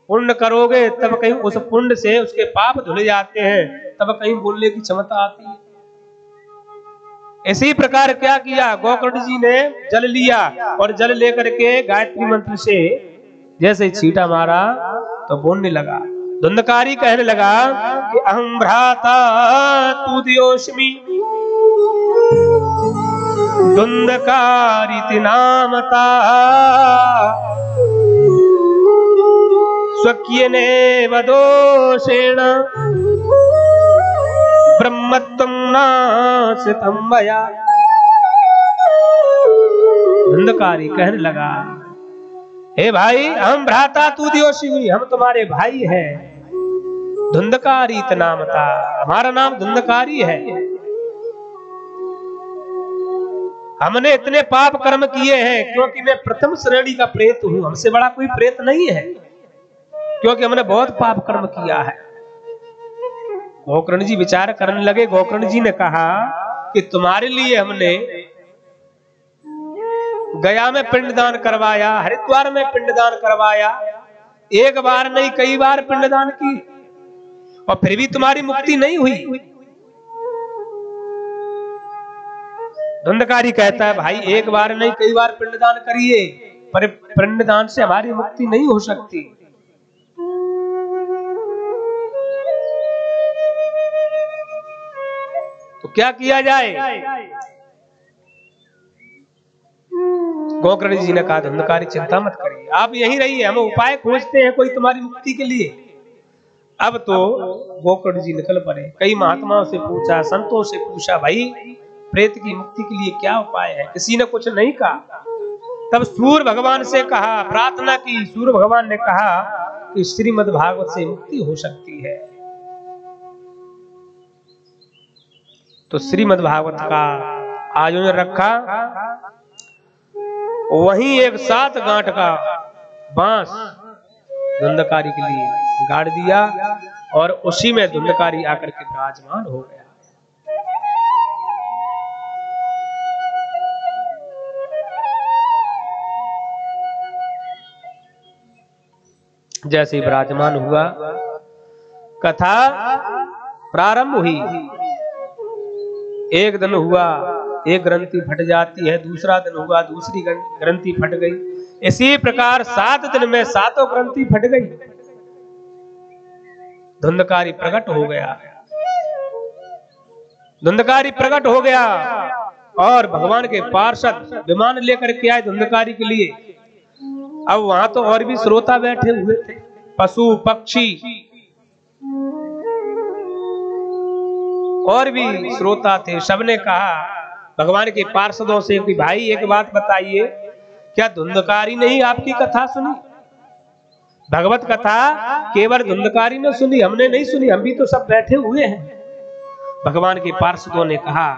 पुण्य करोगे, तब कहीं उस पुण्य से उसके पाप धुल जाते हैं, तब कहीं बोलने की क्षमता आती है। इसी प्रकार क्या किया, गोकर्ण जी ने जल लिया, और जल लेकर के गायत्री मंत्र से जैसे छींटा मारा तो बोलने लगा। धुंधकारी कहने लगा कि अहं भ्राता तू दियोस्मि धुंधकारिति नामता स्वकीयनेव दोषेण ब्रह्मत्वं नाशितं मया। धुंधकारी कहने लगा, हे भाई, हम भ्राता तू दियोस्मि, हम तुम्हारे भाई हैं। धुंधकारी नामता, हमारा नाम धुंधकारी है। हमने इतने पाप कर्म किए हैं, क्योंकि मैं प्रथम श्रेणी का प्रेत हूं, हमसे बड़ा कोई प्रेत नहीं है, क्योंकि हमने बहुत पाप कर्म किया है। गोकर्ण जी विचार करने लगे। गोकर्ण जी ने कहा कि तुम्हारे लिए हमने गया में पिंडदान करवाया, हरिद्वार में पिंडदान करवाया, एक बार नहीं कई बार पिंडदान की, और फिर भी तुम्हारी मुक्ति नहीं हुई। धुंधकारी कहता है, भाई एक बार नहीं कई बार पिंडदान करिए, पर पिंडदान से हमारी मुक्ति नहीं हो सकती। तो क्या किया जाए? गोकर्ण जी ने कहा, धुंधकारी चिंता मत करिए, आप यहीं रहिए, हम उपाय खोजते हैं कोई तुम्हारी मुक्ति के लिए। अब तो गोकर्ण जी निकल पड़े, कई महात्माओं से पूछा, संतों से पूछा, भाई प्रेत की मुक्ति के लिए क्या उपाय है? किसी ने कुछ नहीं कहा। तब सूर्य भगवान से कहा, प्रार्थना की। सूर्य भगवान ने कहा कि श्रीमद् भागवत से मुक्ति हो सकती है। तो श्रीमद् भागवत का आयोजन रखा, वहीं एक 7 गांठ का बांस धुंधकारी के लिए गाड़ दिया, और उसी में धुंधकारी आकर के विराजमान हो गया। जैसे विराजमान हुआ, कथा प्रारंभ हुई, एक दिन हुआ एक ग्रंथि फट जाती है, दूसरा दिन हुआ दूसरी ग्रंथि फट गई, इसी प्रकार 7 दिन में 7 ग्रंथि फट गई। धुंधकारी प्रकट हो गया, धुंधकारी प्रकट हो गया और भगवान के पार्षद विमान लेकर के आए धुंधकारी के लिए। अब वहां तो और भी श्रोता बैठे हुए थे, पशु पक्षी और भी श्रोता थे। सबने कहा भगवान के पार्षदों से कि भाई एक बात बताइए, क्या धुंधकारी ने ही आपकी कथा सुनी? भगवत कथा केवल धुंधकारी ने सुनी, हमने नहीं सुनी, हम भी तो सब बैठे हुए हैं। भगवान के पार्षदों ने कहा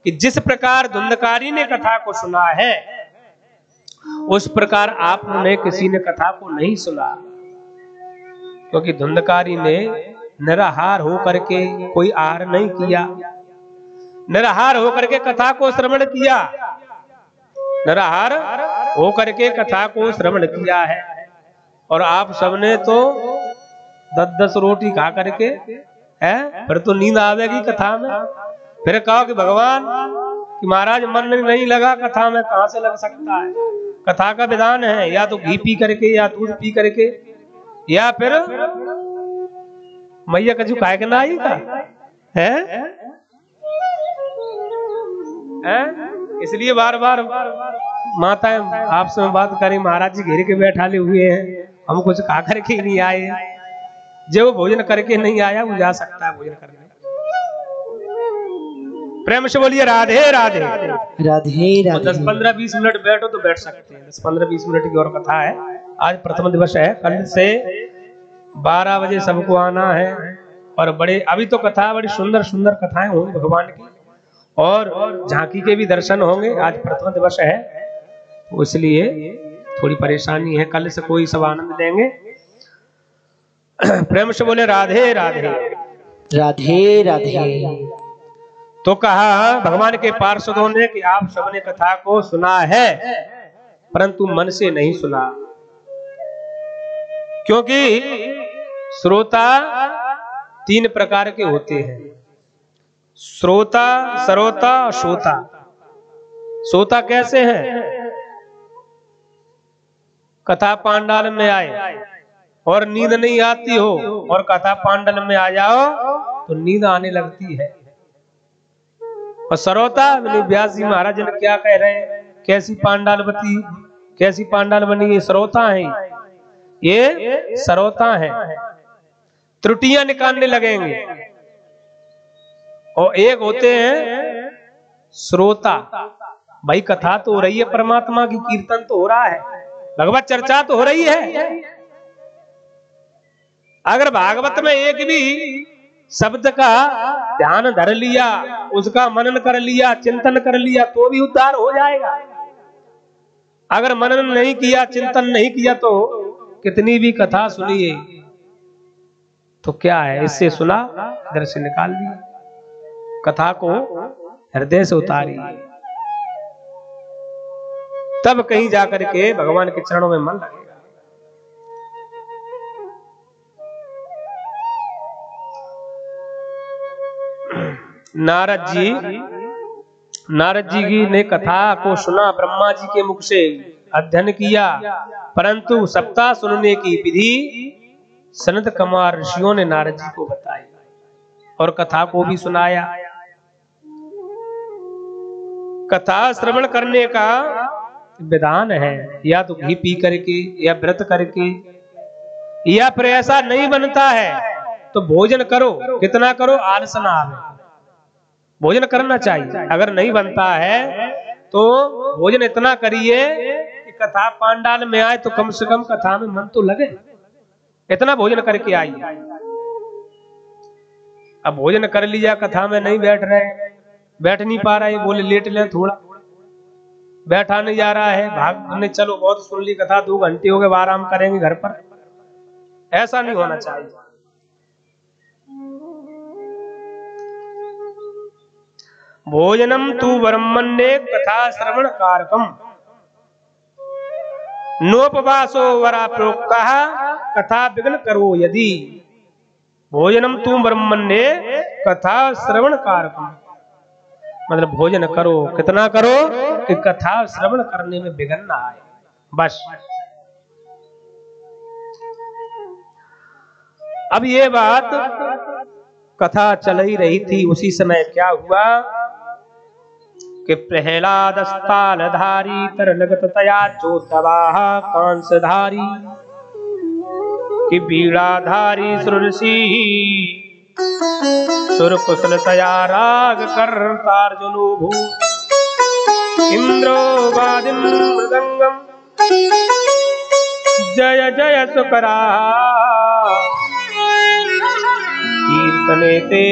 कि जिस प्रकार धुंधकारी ने कथा को सुना है उस प्रकार आपने किसी ने कथा को नहीं सुना, क्योंकि धुंधकारी ने निराहार होकर के कोई आहार नहीं किया, निराहार होकर के कथा को श्रवण किया, निराहार होकर के कथा को श्रवण किया है। और आप सबने तो 10-10 रोटी खा करके है, फिर तो नींद आवेगी कथा में। फिर कहो कि भगवान कि महाराज मन नहीं लगा कथा में, कहां से लग सकता है? कथा का विधान है या तो घी पी करके या दूध पी करके या फिर मैया कछु खाए के ना आई का है? इसलिए बार बार माताएं आपसे में बात करें, महाराज जी घेर के बैठाले हुए हैं, हम कुछ खा करके ही नहीं आए। जो भोजन करके नहीं आया वो जा सकता है भोजन करने। प्रेम से बोलिए राधे राधे राधे राधे। 10-15-20 मिनट बैठो तो बैठ सकते हैं। 10-15-20 मिनट की और कथा है। आज प्रथम दिवस है, कल से 12 बजे सबको आना है। और बड़े अभी तो कथा बड़ी सुंदर सुंदर कथाएं होंगी भगवान की, और झांकी के भी दर्शन होंगे। आज प्रथम दिवस है तो इसलिए थोड़ी परेशानी है, कल से कोई सब आनंद लेंगे। प्रेम से बोले राधे राधे राधे राधे। तो कहा भगवान के पार्षदों ने कि आप सबने कथा को सुना है परंतु मन से नहीं सुना, क्योंकि श्रोता 3 प्रकार के होते हैं, श्रोता, सरोता और श्रोता। श्रोता कैसे हैं? कथा पांडाल में आए और नींद नहीं आती हो और कथा पांडाल में आ जाओ तो नींद आने लगती है। और सरोता व्यास जी महाराज ने क्या कह रहे हैं, कैसी पांडालवती, कैसी पांडाल बनी, ये सरोता है, ये सरोता है, त्रुटियां निकालने लगेंगे। और एक होते हैं श्रोता, भाई कथा तो हो रही है, परमात्मा की कीर्तन तो हो रहा है, भगवत चर्चा तो हो रही है। अगर भागवत में एक भी शब्द का ध्यान धर लिया, उसका मनन कर लिया, चिंतन कर लिया तो भी उद्धार हो जाएगा। अगर मनन नहीं किया, चिंतन नहीं किया तो कितनी भी कथा सुनिए तो क्या है, इससे सुना इधर से निकाल दिया। कथा को हृदय से उतारिए, तब कहीं जाकर के भगवान के चरणों में मन लगेगा। नारद जी की ने कथा को सुना, ब्रह्मा जी के मुख से अध्ययन किया, परंतु सप्ताह सुनने की विधि सनत कुमार ऋषियों ने नारद जी को बताई और कथा को भी सुनाया। कथा श्रवण करने का विधान है, या तो घी पी करके या व्रत करके, या फिर ऐसा नहीं बनता है तो भोजन करो, कितना करो, आलस ना आवे, भोजन करना चाहिए। अगर नहीं बनता है तो भोजन इतना करिए कि कथा पांडाल में आए तो कम से कम कथा में मन तो लगे, इतना भोजन करके आइए। अब भोजन कर लिया, कथा में नहीं बैठ रहे, बैठ नहीं पा रहे, बोले लेट लें थोड़ा, बैठा नहीं जा रहा है, भाग चलो बहुत सुन ली कथा, 2 घंटे हो गए, आराम करेंगे घर पर, ऐसा नहीं होना चाहिए। भोजनम तू ब्रह्मण्ये कथा श्रवण कारकम, नोपवासो वरा प्रोक्ता कथा विघ्न करो यदि भोजनम तुम ब्रह्मण्ये कथा श्रवण कारकम। मतलब भोजन करो, कितना करो कि कथा श्रवण करने में विघ्न ना आए, बस। अब ये बात कथा चल ही रही थी, उसी समय क्या हुआ कि प्रहलाद स्थालधारी तरलगत तया चोतवाह कांसधारी कि बीड़ाधारी सुरसी सुरकुशलतया राग कर्तार्जुनो भू इंद्रो वादिम मृदंगम जय जय सुकरा कीर्तने ते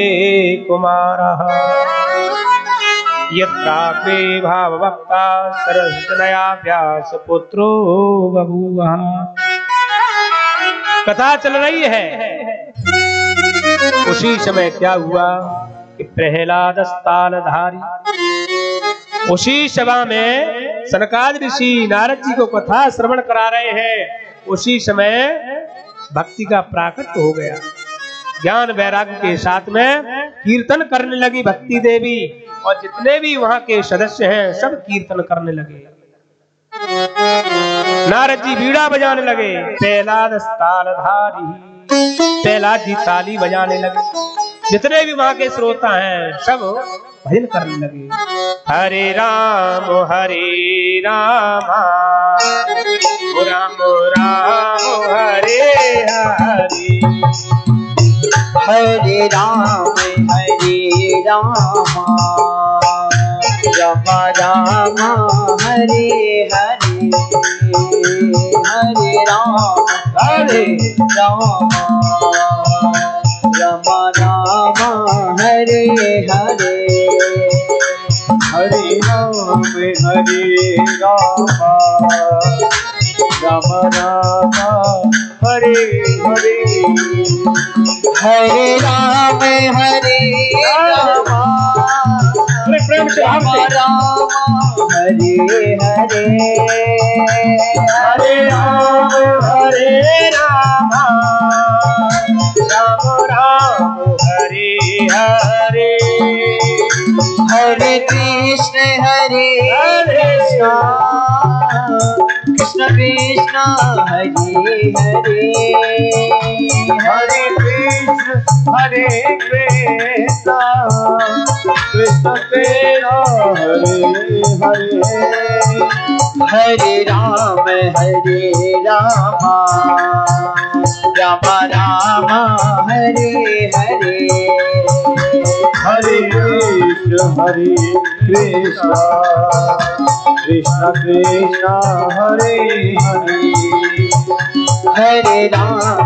कुमारः यत्राग्रे भाववक्ता सरसतनया व्यास पुत्रो बभूवः। कथा चल रही है, उसी समय क्या हुआ कि प्रहलाद स्थालधारी, उसी सभा में सनकादिक ऋषि नारद जी को कथा श्रवण करा रहे हैं। उसी समय भक्ति का प्राकट्य हो गया, ज्ञान वैराग्य के साथ में कीर्तन करने लगी भक्ति देवी, और जितने भी वहां के सदस्य हैं सब कीर्तन करने लगे। नारद जी बीड़ा बजाने लगे, प्रहलाद स्थालधारी, प्रहलाद जी ताली बजाने लगे, जितने भी वहां के श्रोता हैं सब भजन करने लगे। हरे राम राम राम राम हरे हरे, हरे राम राम राम हरे हरे, हरे राम राम राम हरे हरे, हरे राम राम राम हरे हरे, हरे राम प्रेम से राम राम हरे हरे, हरे राम राम राम हरे हरे, हरे कृष्ण कृष्ण कृष्ण हरे हरे, हरे कृष्ण कृष्ण कृष्ण हरे हरे, हरे राम राम राम हरे हरे, हरे कृष्ण कृष्ण कृष्ण हरे हरे, हरे राम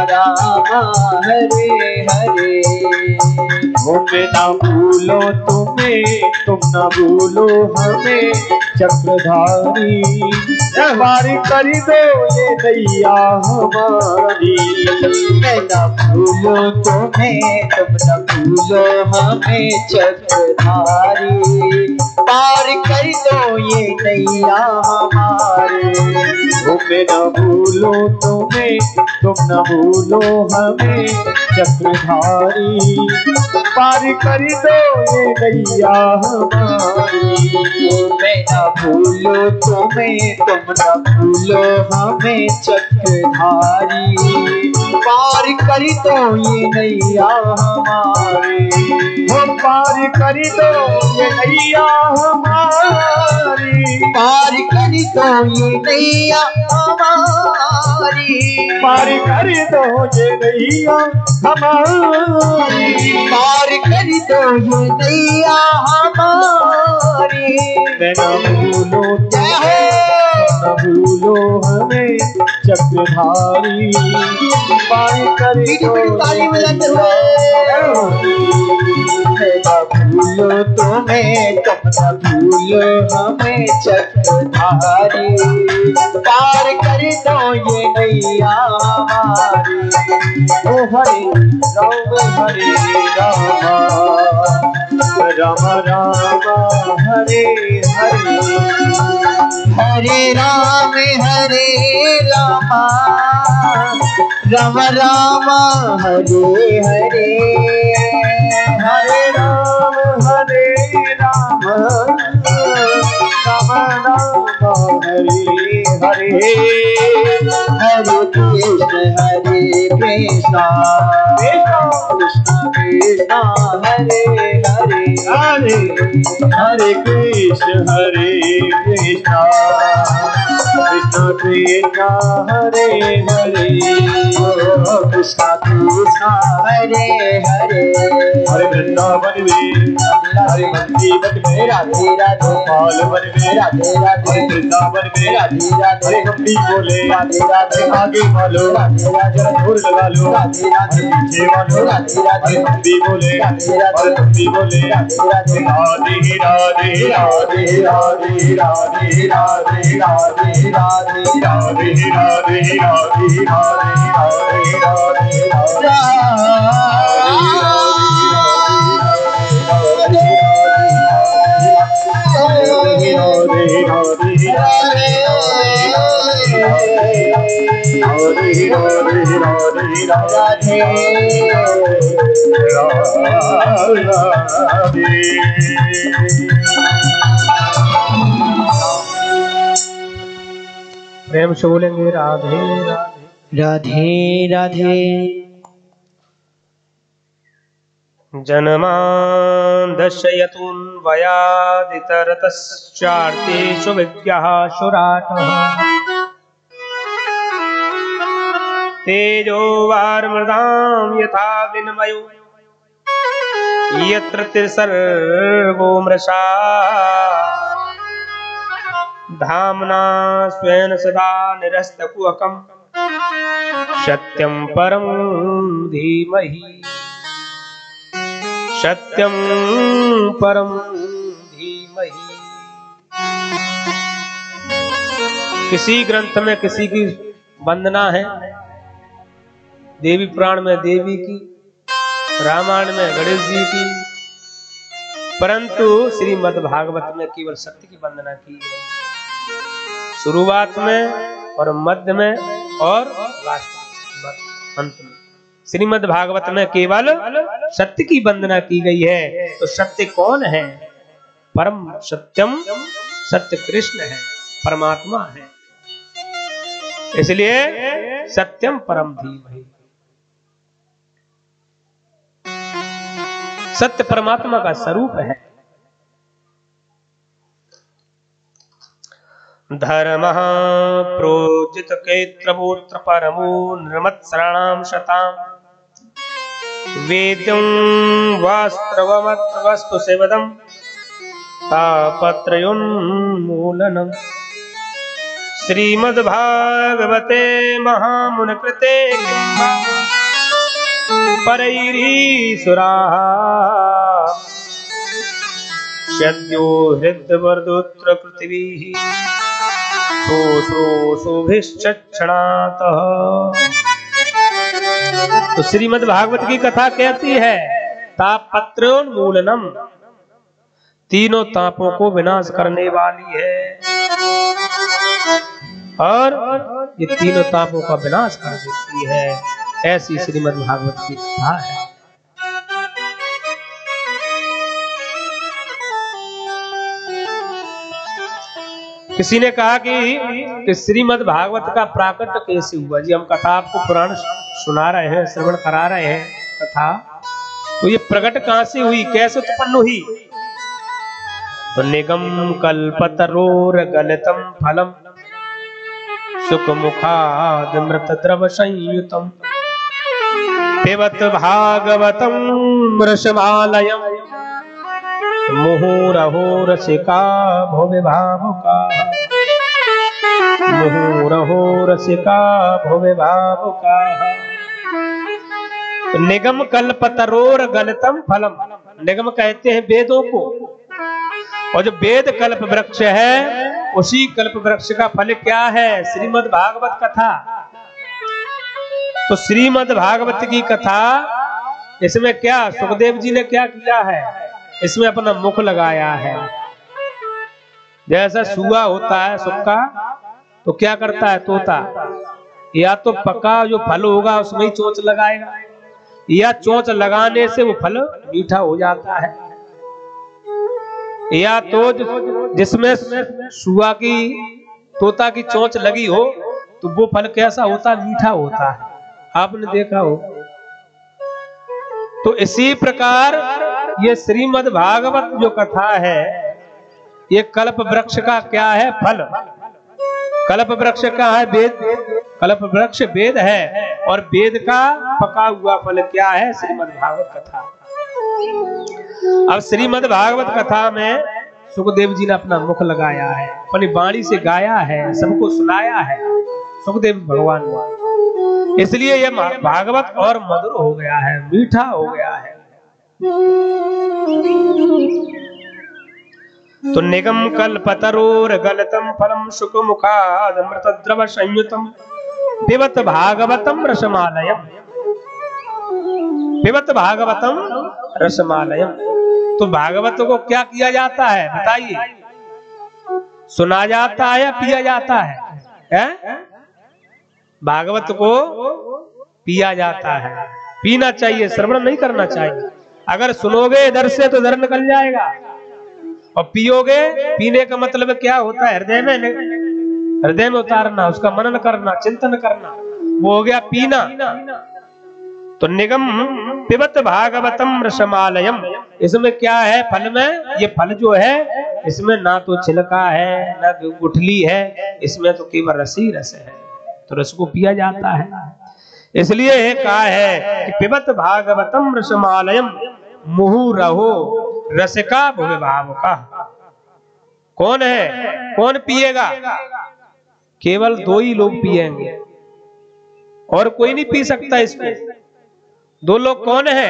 राम हरे हरे। हमें ना भूलो तुम्हें, तुम ना भूलो हमें, चक्रधारी सवारी कर दो ये दैया हमारी। मैं ना भूलो तुम्हें, तुम न भूलो हमें, चक्रधारी पार कर दो ये नैया हमारे। हमें ना भूलो तुम्हें, तुम न भूलो हमें, चक्रधारी पार कर दो ये नैया हमारी। मैं न भूलो तुम्हें, तुम न भूलो हमें, चक्रधारी पार कर दो ये नैया हमारी। हम पार कर दो ये नैया हमारी, पार कर दो ये नैया हमारी, पार कर दो ये नैया हमारी, पार कर दो ये नैया हमारी। मैं न भूलो न भूलो हमें, चक्रधारी पार कर दो। ताली बजाते हुए न भूलो तुम्हें, तुम न भूलो हमें, चक्रधारी पार कर दो ये नैया हमारी। ओ हरे राम राम राम हरे हरे, हरे राम राम राम हरे हरे, हरे राम राम राम हरे हरे, हरे कृष्ण कृष्ण कृष्ण हरे हरे, हरे हरे कृष्ण कृष्ण कृष्ण कृष्ण हरे हरे, कृष्ण कृष्ण हरे हरे, हरे वृंदावन में हरे बंसी बट में राधे राधे, गोपाल वन में राधे राधे, वृंदावन में राधे राधे, हरे गप्पी बोले राधे राधे, आगे वालो राधे राधे, धुर लगा लो राधे राधे, पीछे वालो राधे राधे, गप्पी बोले राधे राधे, गप्पी बोले राधे राधे, राधे राधे राधे राधे राधे राधे राधे राधे राधे राधे राधे प्रेम से बोलेंगे राधे राधे राधे राधे। जन्मान् दशयतुन्वयादितरतश्चार्तेषु विद्यः सुराटः, तेजो वार्मृदां यथा विनिमयो यत्र त्रिसर्गो मृषा, धाम्ना स्वेन सदा निरस्तकुहकं सत्यं परं धीमहि, सत्यं परम धीमहि। किसी ग्रंथ में किसी की वंदना है, देवी पुराण में देवी की, रामायण में गणेश जी की, परंतु श्रीमद् भागवत में केवल सत्य की वंदना की है। शुरुआत में और मध्य में और लास्ट अंत में श्रीमद् भागवत में केवल सत्य की वंदना की गई है। तो सत्य कौन है? परम सत्यम, सत्य कृष्ण है, परमात्मा है। इसलिए सत्यम परम धीमहि, सत्य परमात्मा का स्वरूप है। धर्मः प्रोजित केत्रभूत्र परमो निर्मत्सराणां शताम्, वेद्यं वास्त्रवमत्र वस्तु सेवदं तापत्रयोन्मूलनम्। श्रीमद्भागवते महामुनिकृते किंवा परैरीसुराः, सद्यो हृद्यवरदोत्र पृथिवीः शोषोभिश्चक्षणातः। तो श्रीमद् भागवत की कथा कहती है तापत्रोन्मूलनम, तीनों तापों को विनाश करने वाली है, और ये तीनों तापों का विनाश कर देती है। ऐसी श्रीमद् भागवत की कथा है। किसी ने कहा कि श्रीमद् भागवत का प्राकट्य कैसे हुआ? जी हम कथा आपको पुराण सुना रहे हैं, श्रवण करा रहे हैं कथा। तो ये प्रकट कहां से हुई, कैसे उत्पन्न हुई? तो निगम कल्पतरोर गलितम फलम सुख मुखादमृत द्रव संयुतम पिबत भागवतम वृषभालयम मुहुरहो रसिका भुवि भावुका, मुहुरहो रसिका भुवि भावुका। निगम कल्पतरोर गलितम फलम, निगम कहते हैं वेदों को, और जो वेद कल्प वृक्ष है उसी कल्प वृक्ष का फल क्या है? श्रीमद् भागवत कथा। तो श्रीमद् भागवत की कथा, इसमें क्या सुखदेव जी ने क्या किया है? इसमें अपना मुख लगाया है। जैसा सुआ होता है सुक्का, तो क्या करता है तोता, या तो पका जो फल होगा उसमें ही चोंच लगाएगा, या चोंच लगाने से वो फल मीठा हो जाता है, या तो जिसमें सुआ की तोता की चोंच लगी हो तो वो फल कैसा होता है, मीठा होता है, आपने देखा हो। तो इसी प्रकार ये श्रीमद् भागवत जो कथा है, ये कल्प वृक्ष का क्या है, फल। कल्प वृक्ष का है वेद, कल्प वृक्ष वेद है, और वेद का पका हुआ फल क्या है, श्रीमद् भागवत कथा। अब श्रीमद् भागवत कथा में सुखदेव जी ने अपना मुख लगाया है, अपनी वाणी से गाया है, सबको सुनाया है सुखदेव भगवान ने, इसलिए ये भागवत और मधुर हो गया है, मीठा हो गया है। तो निगम कल्पतरोर गलतम फलम शुक मुखाद अमृत द्रव संयुतम पिबत भागवतम रसमालयम, पिबत भागवतम रसमालयम। तो भागवत को क्या किया जाता है बताइए, सुना जाता है या पिया जाता है? भागवत को पिया जाता है, पीना चाहिए, श्रवण नहीं करना चाहिए। अगर सुनोगे इधर से तो इधर निकल जाएगा, और पियोगे, पीने का मतलब क्या होता है, हृदय में उतारना, उसका मनन करना, चिंतन करना, वो हो गया पीना। तो निगम पिबत भागवतम रसमालयम, इसमें क्या है फल में, ये फल जो है इसमें ना तो छिलका है ना गुठली है, इसमें तो केवल रस ही रस है, तो रस को पिया जाता है। इसलिए कहा है कि पिबत भागवतम रसमालयम मुहु रहो रसिका भुवि भाव का। कौन है, कौन पिएगा, केवल दो ही लोग पिएंगे और कोई नहीं पी सकता इसको। दो लोग कौन है,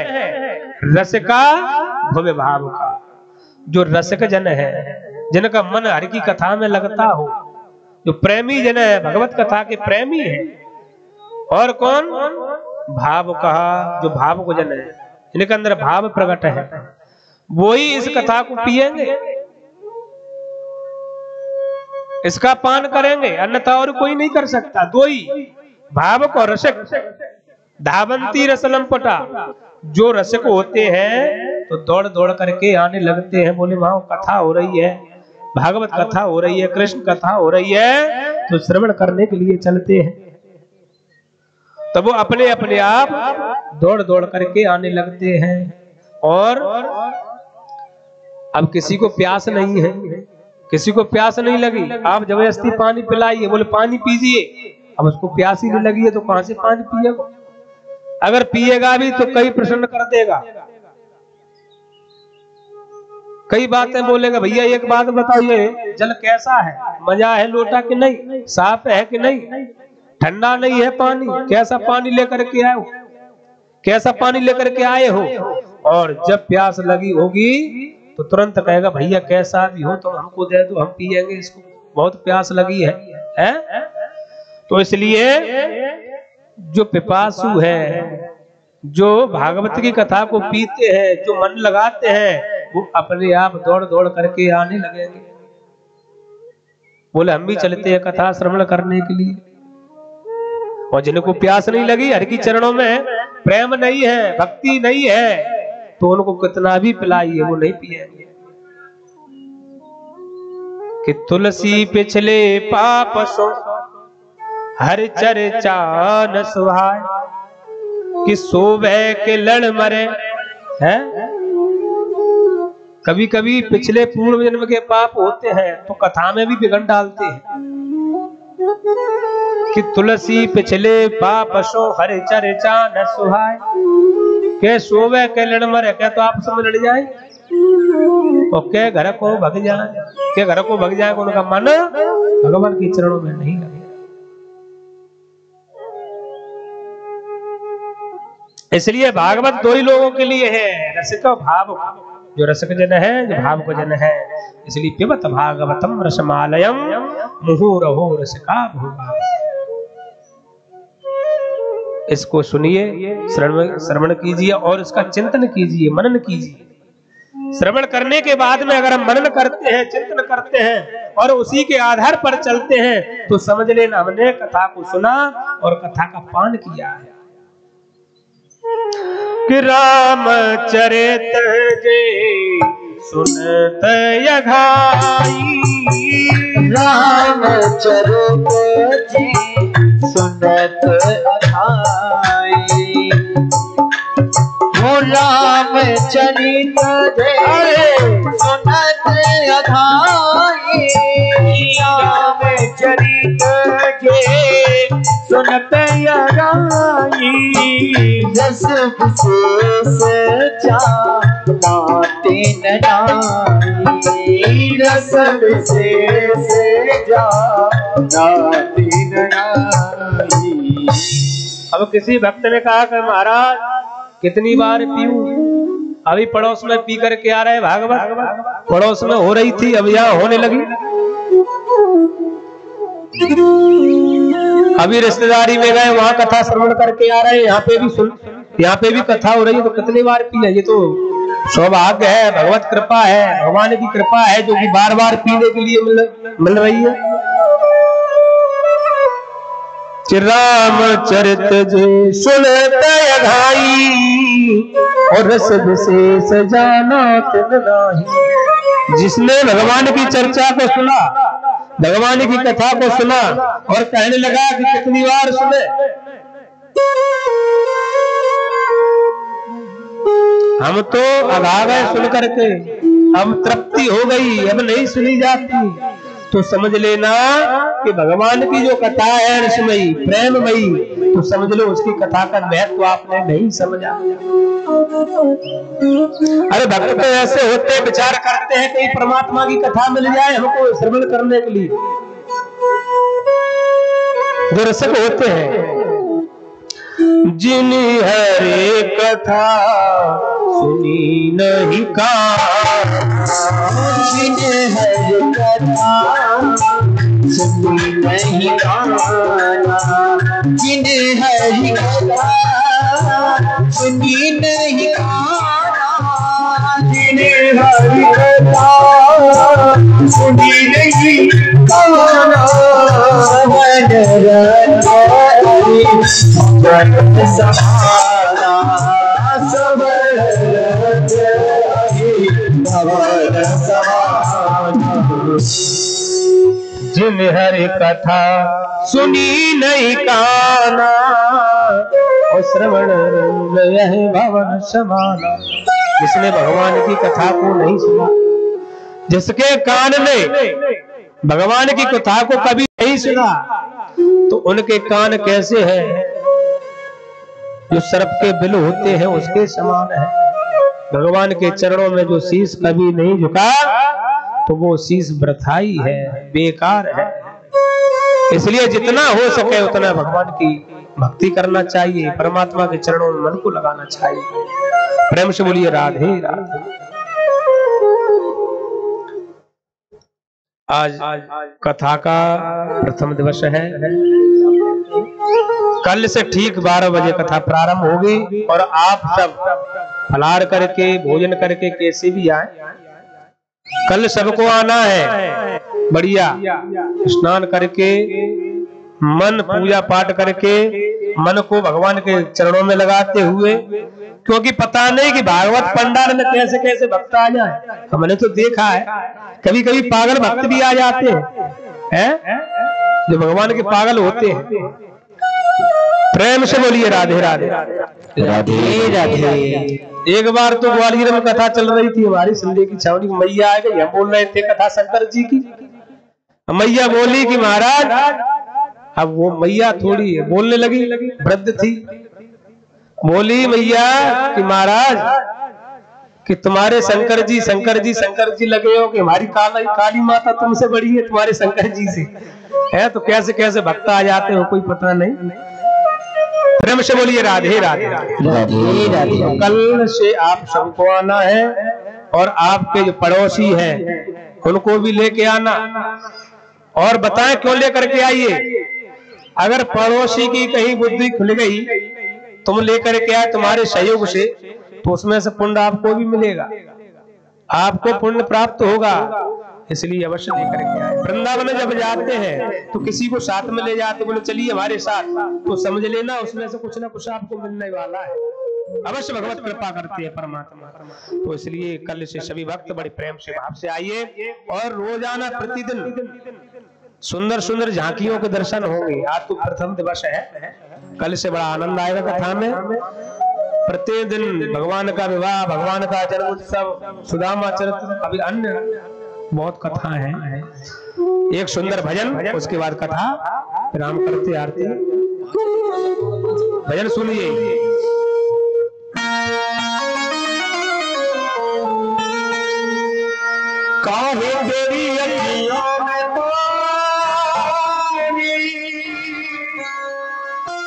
रसिका भुवि भाव का, जो रसिक जन है, जिनका मन हरि की कथा में लगता हो, जो प्रेमी जन है, भगवत कथा के प्रेमी है। और कौन, भाव कहा, जो भाव को जन है, इनके अंदर भाव प्रकट है, वो ही इस कथा को पिएंगे, इसका पान करेंगे, अन्यथा और कोई नहीं कर सकता। दो ही, भावक और रसिक। धावंती रसलंपटा, जो रसिक होते हैं तो दौड़ दौड़ करके आने लगते हैं, बोले वहां कथा हो रही है, भागवत कथा हो रही है, कृष्ण कथा हो रही है, तो श्रवण करने के लिए चलते हैं। तब वो अपने अपने आप दौड़ दौड़ करके आने लगते हैं। और अब किसी को प्यास नहीं है, किसी को प्यास नहीं लगी, आप जबरदस्ती पानी पिलाइए, बोले पानी पीजिए, अब उसको प्यास ही नहीं लगी है तो कहां से पानी पिएगा। अगर पिएगा भी तो कई प्रश्न कर देगा, कई बातें बोलेगा, भैया एक बात बताइए, जल कैसा है, मजा है लोटा कि नहीं, साफ है कि नहीं, ठंडा नहीं है पानी, कैसा पानी लेकर के आए हो, कैसा पानी लेकर के आए हो। और जब प्यास लगी होगी तो तुरंत कहेगा, भैया कैसा भी हो तो हमको दे दो, हम पिएंगे इसको, बहुत प्यास लगी है? तो इसलिए जो पिपासु है, जो भागवत की कथा को पीते हैं, जो मन लगाते हैं, वो अपने आप दौड़ दौड़ करके आने लगेंगे, बोले हम भी चलते हैं कथा श्रवण करने के लिए। और जिनको प्यास नहीं लगी, हरि की चरणों में प्रेम नहीं है, भक्ति नहीं है, तो उनको कितना भी पिलाइए वो नहीं पिएंगे। कि तुलसी पिछले पाप सो हर चर्चा न सुहाय, कि सोवे के लड़ मरे हैं। कभी कभी पिछले पूर्व जन्म के पाप होते हैं तो कथा में भी बिगड़ डालते हैं। कि तुलसी पिछले पाप सो हर चर्चा न सुहाय, के सोवे के लड़ मरे, क्या तो आपस में लड़ जाए और के घर को भग जाए, के घर को भग जाए, उनका मन भगवान के चरणों में नहीं लगे। इसलिए भागवत दो ही लोगों के लिए है, रसिक और भाव। जो रसिक जन है, जो भाव को जन है, इसलिए पिबत भागवतम रसमालयम मुहुरहो रसिका भुवा। इसको सुनिए, श्रवण कीजिए और इसका चिंतन कीजिए, मनन कीजिए। श्रवण करने के बाद में अगर हम मनन करते हैं, चिंतन करते हैं और उसी के आधार पर चलते हैं तो समझ लेना हमने कथा को सुना और कथा का पान किया है। कि रामचरित जे सुनत अघाई, रामचरित जे सुनत अघाई, हो रामचरित जे सुनत अघाई, रामचरित जे सुनत अघाई, रस विशेष जानाते नाई, रस विशेष जानाते नाई। अब किसी भक्त ने कहा कि महाराज कितनी बार पीऊं, अभी पड़ोस में पी करके आ रहे भागवत, पड़ोस में हो रही थी अब यहाँ होने लगी, अभी रिश्तेदारी में गए वहां कथा श्रवण करके आ रहे हैं, यहाँ पे भी कथा हो रही है, तो कितनी बार पी है। ये तो सौभाग्य है, भगवत कृपा है, भगवान की कृपा है जो कि बार बार पीने के लिए मिल रही है। रामचरित जे सुनत अघाई, और रस विशेष जानात नाहि। जिसने भगवान की चर्चा को सुना, भगवान की कथा को सुना और कहने लगा कि कितनी बार सुने, हम तो अघा गए सुन करके, अब तृप्ति हो गई, अब नहीं सुनी जाती, तो समझ लेना कि भगवान की जो कथा है रसमयी प्रेममयी, तो समझ लो उसकी कथा का महत्व आपने नहीं समझा। अरे भक्त तो ऐसे होते विचार करते हैं कहीं परमात्मा की कथा मिल जाए हमको श्रवण करने के लिए, जो रसिक होते हैं। जिन हरे कथा सुनी नहीं कान, जिन हरे कथा सुनी नहीं कान, जिन हरे कथा सुनी नहीं कान, जिन हरे कथा सुनी नहीं कान, मन रंग समाना सब जिन हरि कथा सुनी नहीं काना, और श्रवण रंग यह भवन समाना। जिसने भगवान की कथा को नहीं सुना, जिसके कान ने भगवान की कथा को कभी नहीं सुना, तो उनके कान कैसे हैं, जो सर्प के बिल होते हैं उसके समान है। भगवान के चरणों में जो शीश कभी नहीं झुका, तो वो शीश वृथाई है, बेकार है। इसलिए जितना हो सके उतना भगवान की भक्ति करना चाहिए, परमात्मा के चरणों में मन को लगाना चाहिए। प्रेम से बोलिए राधे राधे। आज कथा का प्रथम दिवस है। कल से ठीक 12 बजे कथा प्रारंभ होगी और आप सब फलाहार करके भोजन करके कैसे भी आए। कल सबको आना है, बढ़िया स्नान करके मन पूजा पाठ करके मन को भगवान के चरणों में लगाते हुए, क्योंकि पता नहीं कि भागवत पंडाल में कैसे कैसे भक्त आ जाए। हमने तो देखा है कभी कभी पागल भक्त भी आ जाते हैं, जो भगवान के पागल होते हैं। प्रेम से बोलिए राधे राधे राधे राधे। एक बार तो ग्वालियर में कथा चल रही थी, हमारी संडे की छावनी मैया आ गई, हम बोल रहे थे कथा शंकर जी की। मैया बोली कि महाराज, अब वो मैया थोड़ी बोलने लगी, वृद्ध थी, बोली मैया कि महाराज कि तुम्हारे शंकर जी लगे हो कि हमारी काली माता तुमसे बड़ी है, तुम्हारे शंकर जी से है, तो कैसे कैसे भक्त आ जाते हो कोई पता नहीं। प्रेम से बोलिए राधे राधे राधे राधे। कल से आप सबको आना है और आपके जो पड़ोसी हैं उनको भी लेके आना, और बताएं क्यों लेकर के आइए। अगर पड़ोसी की कहीं बुद्धि खुल गई, तुम लेकर के आए तुम्हारे सहयोग से, तो उसमें से पुण्य आपको भी मिलेगा। आपको पुण्य प्राप्त होगा, इसलिए अवश्य लेकर के आए। वृंदावन जब जाते हैं तो किसी को साथ में ले जाते, बोले चलिए हमारे साथ, तो समझ लेना उसमें से कुछ ना कुछ आपको मिलने वाला है। अवश्य भगवत कृपा करते हैं परमात्मा। तो इसलिए कल से सभी भक्त बड़े प्रेम से भाव से आइए और रोजाना प्रतिदिन सुंदर सुंदर झांकियों के दर्शन होंगे। आज तो प्रथम दिवस है, कल से बड़ा आनंद आएगा कथा में। प्रतिदिन भगवान का विवाह, भगवान का जन्म उत्सव, सुदामा चरित्र, अभी अन्य बहुत कथा है। एक सुंदर भजन, उसके बाद कथा, राम करते आरती। भजन सुनिए। काहे तेरी अखियों में पानी,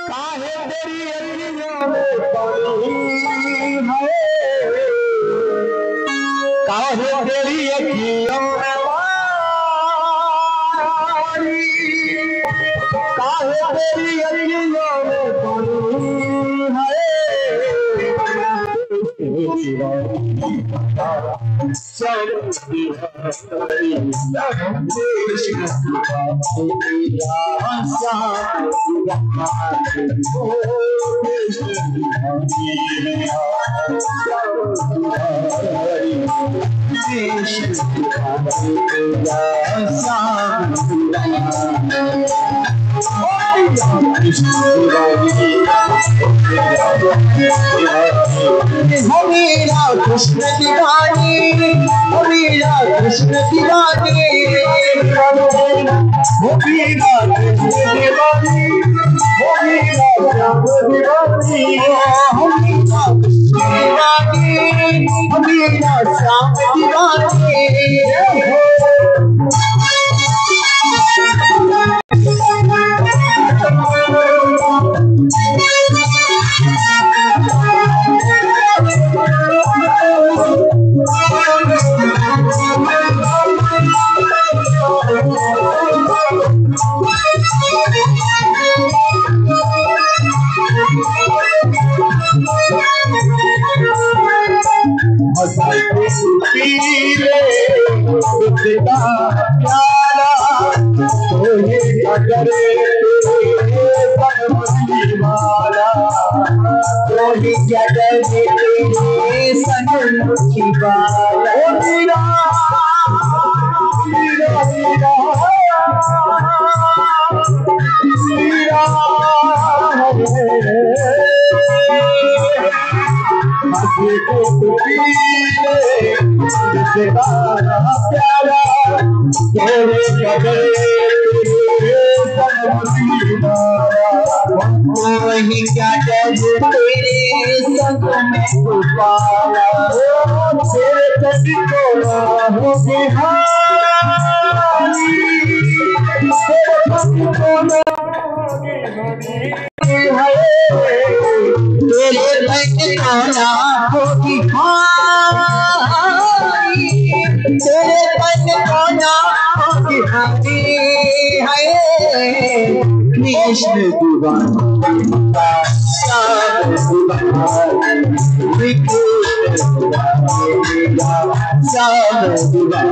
काहे तेरी अखियों में पानी है, काहे तेरी अखियों में पानी, काहे तेरी अखियों में पानी है। हमीरा कृष्ण दीवानी, हमीरा कृष्ण दीवानी, हमीरा कृष्ण दीवानी, हमीरा श्याम दीवानी, हमीरा कृष्ण दीवानी, हमीरा श्याम दीवानी। वही क्या तेरे संग में पाला, तेरे कभी को हो बिहारी, तेरे कभी को तेरे बन को ना हो बिहारी, तेरे बन को ना हो बिहारी है। कृष्ण दीवाना, श्याम दीवाना, श्याम दीवाना,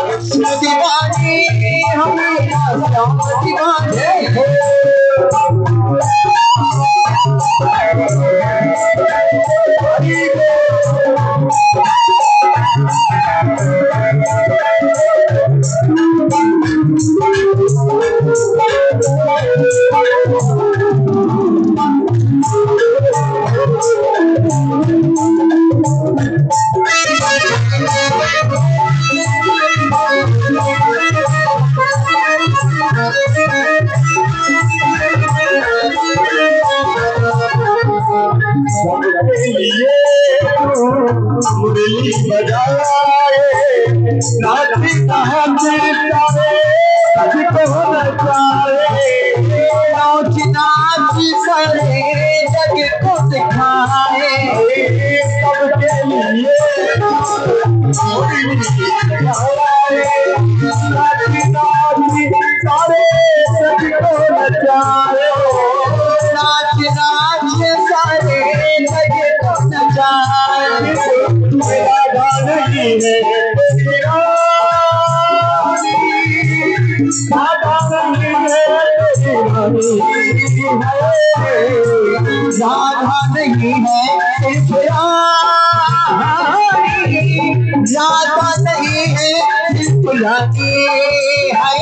कृष्ण दीवानी, हमीरा श्याम दीवानी। मुरली बजाए नाची नाची नाची सारे जग को दिखाए, सबके लिए मुरली बजाए नाची नाची सारे जग को राधा नहीं है सिर्फ रानी, राधा नहीं है सिर्फ रानी है।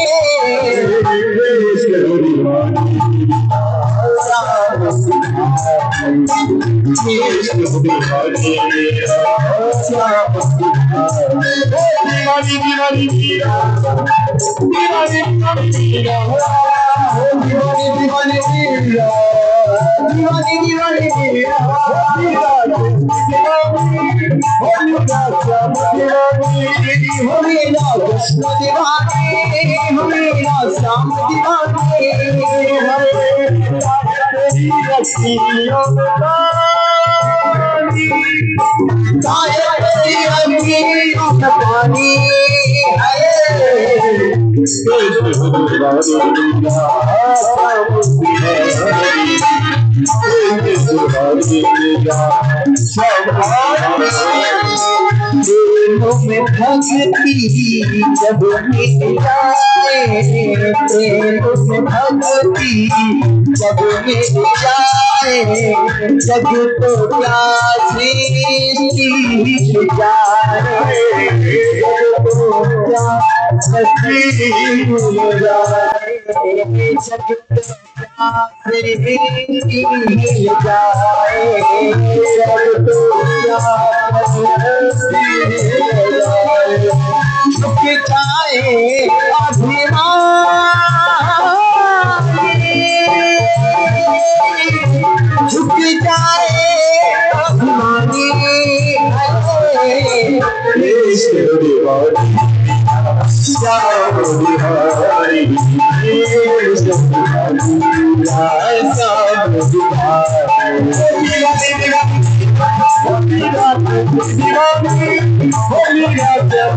में भक्ति जब मिट जाए, प्रेम में भक्ति जब मिट जाए, जग तो क्या सृष्टि जाए, जग तो क्या सृष्टि जाए, जग तो क्या सृष्टि जाए, जग तो क्या झुक जाए अभिमान, झुक जाए अभिमानी श्री राधे।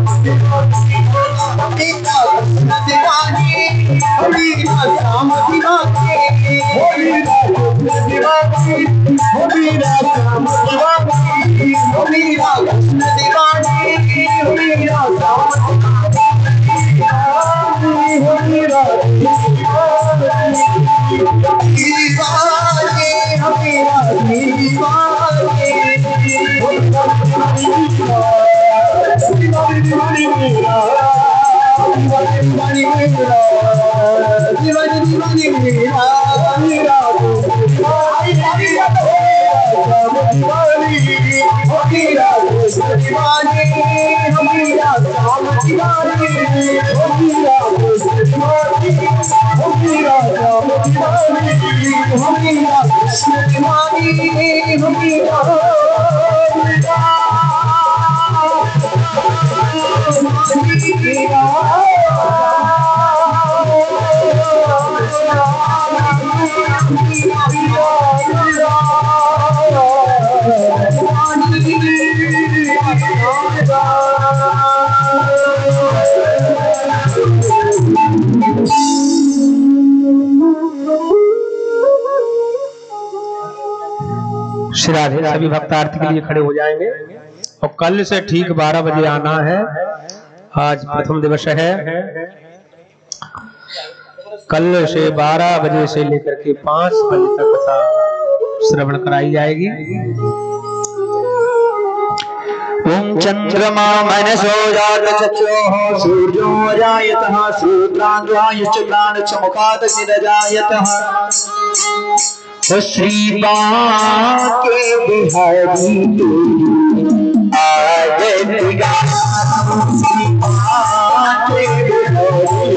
सभी भक्त आरती के लिए खड़े हो जाएंगे और कल से ठीक 12 बजे आना है। आज प्रथम दिवस है। कल से 12 बजे से लेकर के 5 बजे तक कथा श्रवण कराई जाएगी। ओम चंद्रमा मनसो जात चक्षुः सूर्यो जायतः सूत्रांगायश्च प्राणचमुखात् निरजायतः। श्री बाके बिहारी आरती गाओ, श्री बाके बिहारी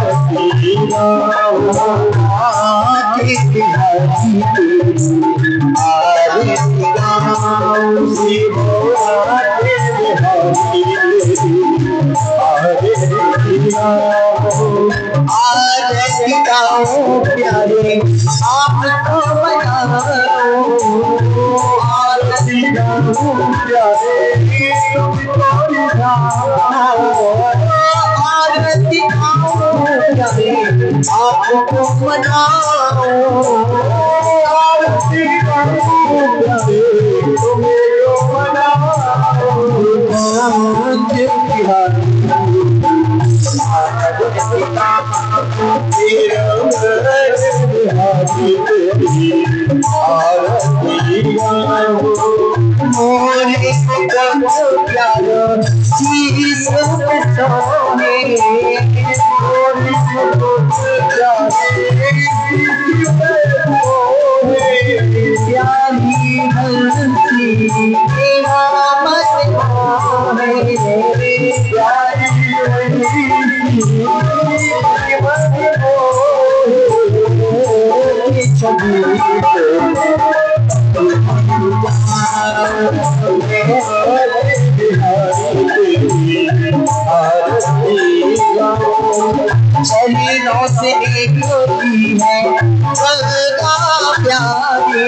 आरती गाओ, आके बिहारी आरती गाओ, श्री बाके बिहारी आरती गाओ, आरती गाओ प्यारे आपको बनाओ, आरती गाओ प्यारे तुमको दिखाओ, आरती गाओ प्यारे आपको बनाओ, आरती गाओ प्यारे तुमको बनाओ। तेरे प्यारो शीश पे सोने प्यारी हंसी तेरा मत होने प्यारी छवि शरीरों से एक होती है बलगा प्यारी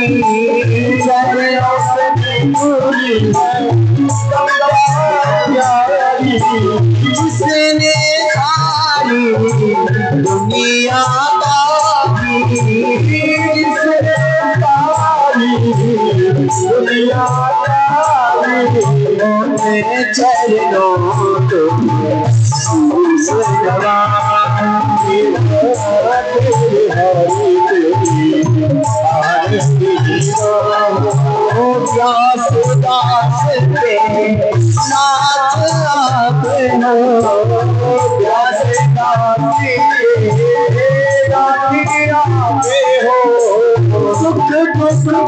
शरीरों से एक होती है बलगा प्यारी जिसने सारी दुनिया पाई जिसने सारी दुनिया पाई मोने चरणों को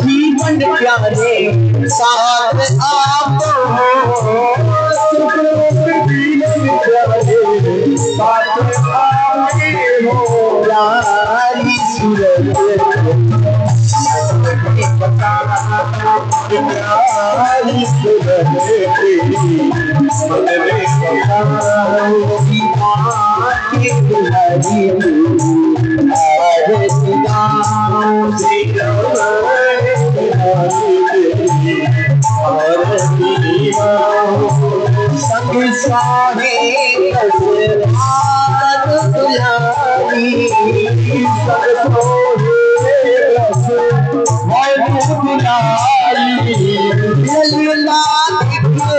जीवन प्यारे साथ आप हो प्यारी सूरत प्यारी सूरत संग साहे दुलारी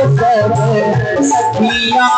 संग सखिया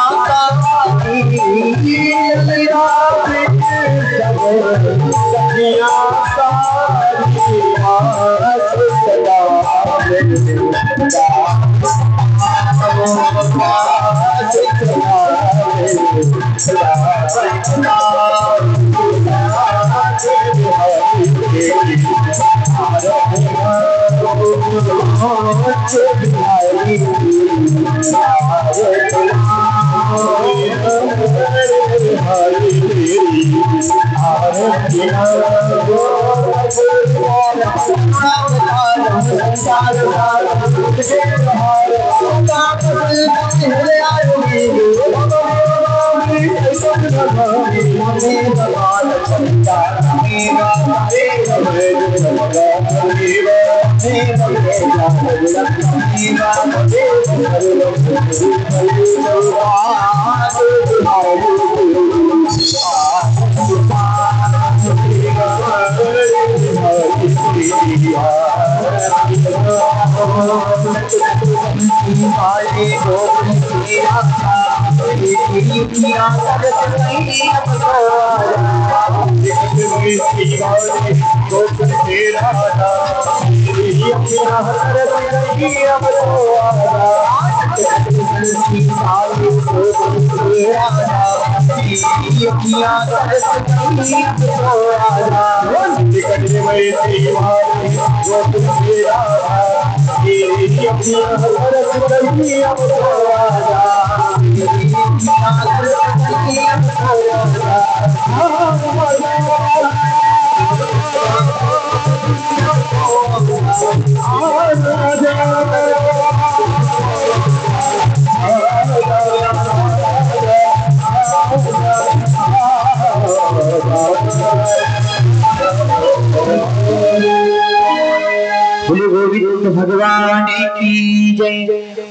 भगवान की जय।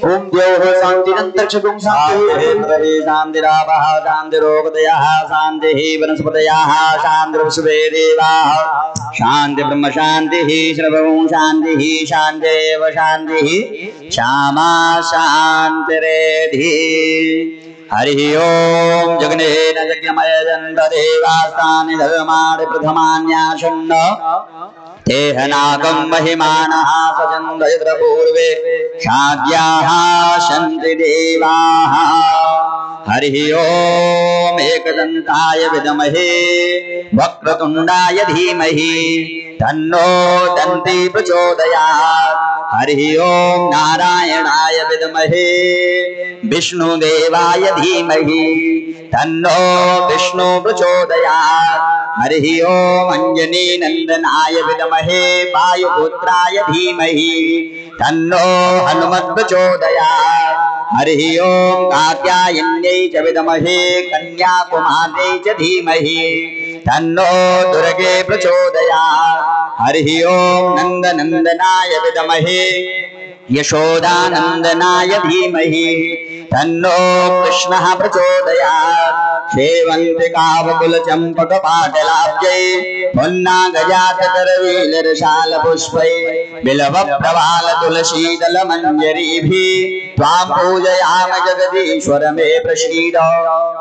ओम देव शांतिरंतरिक्षं शांति शांतिरावः शांतिरोगदयः शांतिः वनस्पतयः शांतिर्विश्वे देवाः शांति ब्रह्म शांति सर्वं शांति शांतिरेव शांति श्यामा शांतिरेधि। हरि ओम जगनेन यज्ञमय जन्त देवास्तानि धर्माणि प्रथमान्याशन्न तेहनागं महिमानः सजन्त यत्र पूर्वे शाद्याः सन्ति देवाः। हरि ओम एकदन्ताय विद्महे वक्रतुण्डाय धीमहि तन्नो दन्ति प्रचोदयात्। हरि ओम नारायणाय विद्महे विष्णुदेवाय धीमहि तन्नो विष्णु प्रचोदयात्। हरि ओम अंजनी नंदनाय विद्महे वायुपुत्राय धीमहि तन्नो हनुमत् प्रचोदयात्। हरि ओम कात्यायन्यै च विद्महे कन्याकुमार्यै च धीमहि तन्नो दुर्गे प्रचोदयात्। हरि ओम नंदनंदनाय विद्महे यशोदानंदनाय धीमहि तन्नो कृष्णः प्रचोदयात्। सेवन्तिकावकुल चंपक पाटलाब्जै पुन्नागजातकरवीलरशाल पुष्पै बिल्व प्रवाल तुलसीदल मंजरीभिः त्वां पूजयामि जगदीश्वर मे प्रसीद।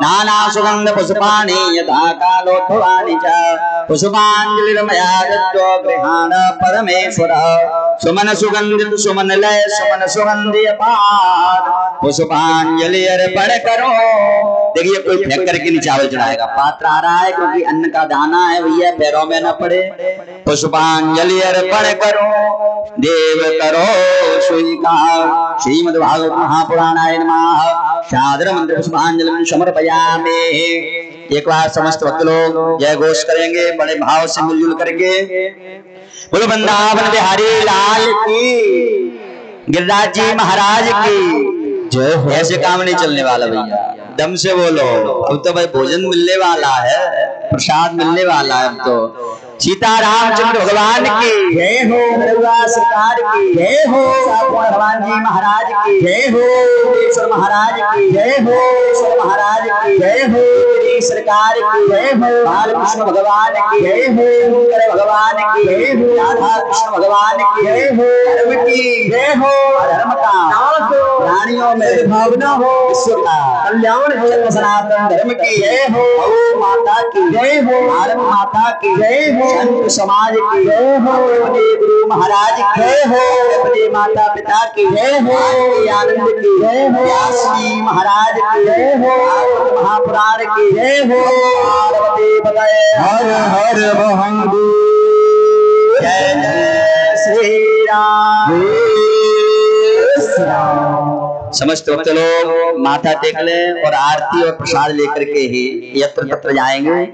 नाना सुगंध पुष्पाणि यथा कालोद्भवानि च पुष्पाञ्जलिर्मया दत्त्वा गृहाण परमेश्वर। सुमन सुगंधित सुमन लय सुमन सुगंधि अपार पुष्पांजलि अर्पण करो। देखिए कोई फेंक करके नहीं चावल चढ़ाएगा, पात्र आ रहा है क्योंकि अन्न का दाना है भैया, पैरों में न पड़े। पुष्पांजलि अर्पण करो देव करो स्वीकार। श्रीमद्भागवत महापुराणाय नमः। सादर मंत्र पुष्पांजलि समर्पयामि। एक बार समस्त भक्त लोग जय घोष करेंगे बड़े भाव से मिलजुल करके। बोलो वृंदावन बिहारी लाल की, गिरिराज जी महाराज की जय। ऐसे काम नहीं चलने वाला भैया, दम से बोलो। अब तो भाई भोजन मिलने वाला है, प्रसाद मिलने वाला है। अब तो सीतारामचंद्र भगवान की जय हो, सरकार की जय हो, हनुमान जी महाराज की जय हो, महाराज की जय हो, महाराज की जय हो, सरकार की जय हो, बालकृष्ण भगवान की जय हो, भगवान की जय हो, राधा कृष्ण भगवान की जय हो, धर्म की जय हो, धर्म का नाश हो, प्राणियों में भावना हो, विश्व का कल्याण हो, सनातन धर्म की जय हो, माता की जय हो, भारत माता की जय हो, संत समाज की जय हो, गुरु महाराज की जय हो, अपने माता पिता की जय हो, आनंद की जय हो, व्यास जी महाराज की जय हो, महापुराण की जय हो, पार्वती पतये हर हर महादेव। जय जय श्री राम। समस्त भक्त लोग माथा टेक लें और आरती और प्रसाद लेकर के ही यत्र तत्र जाएंगे।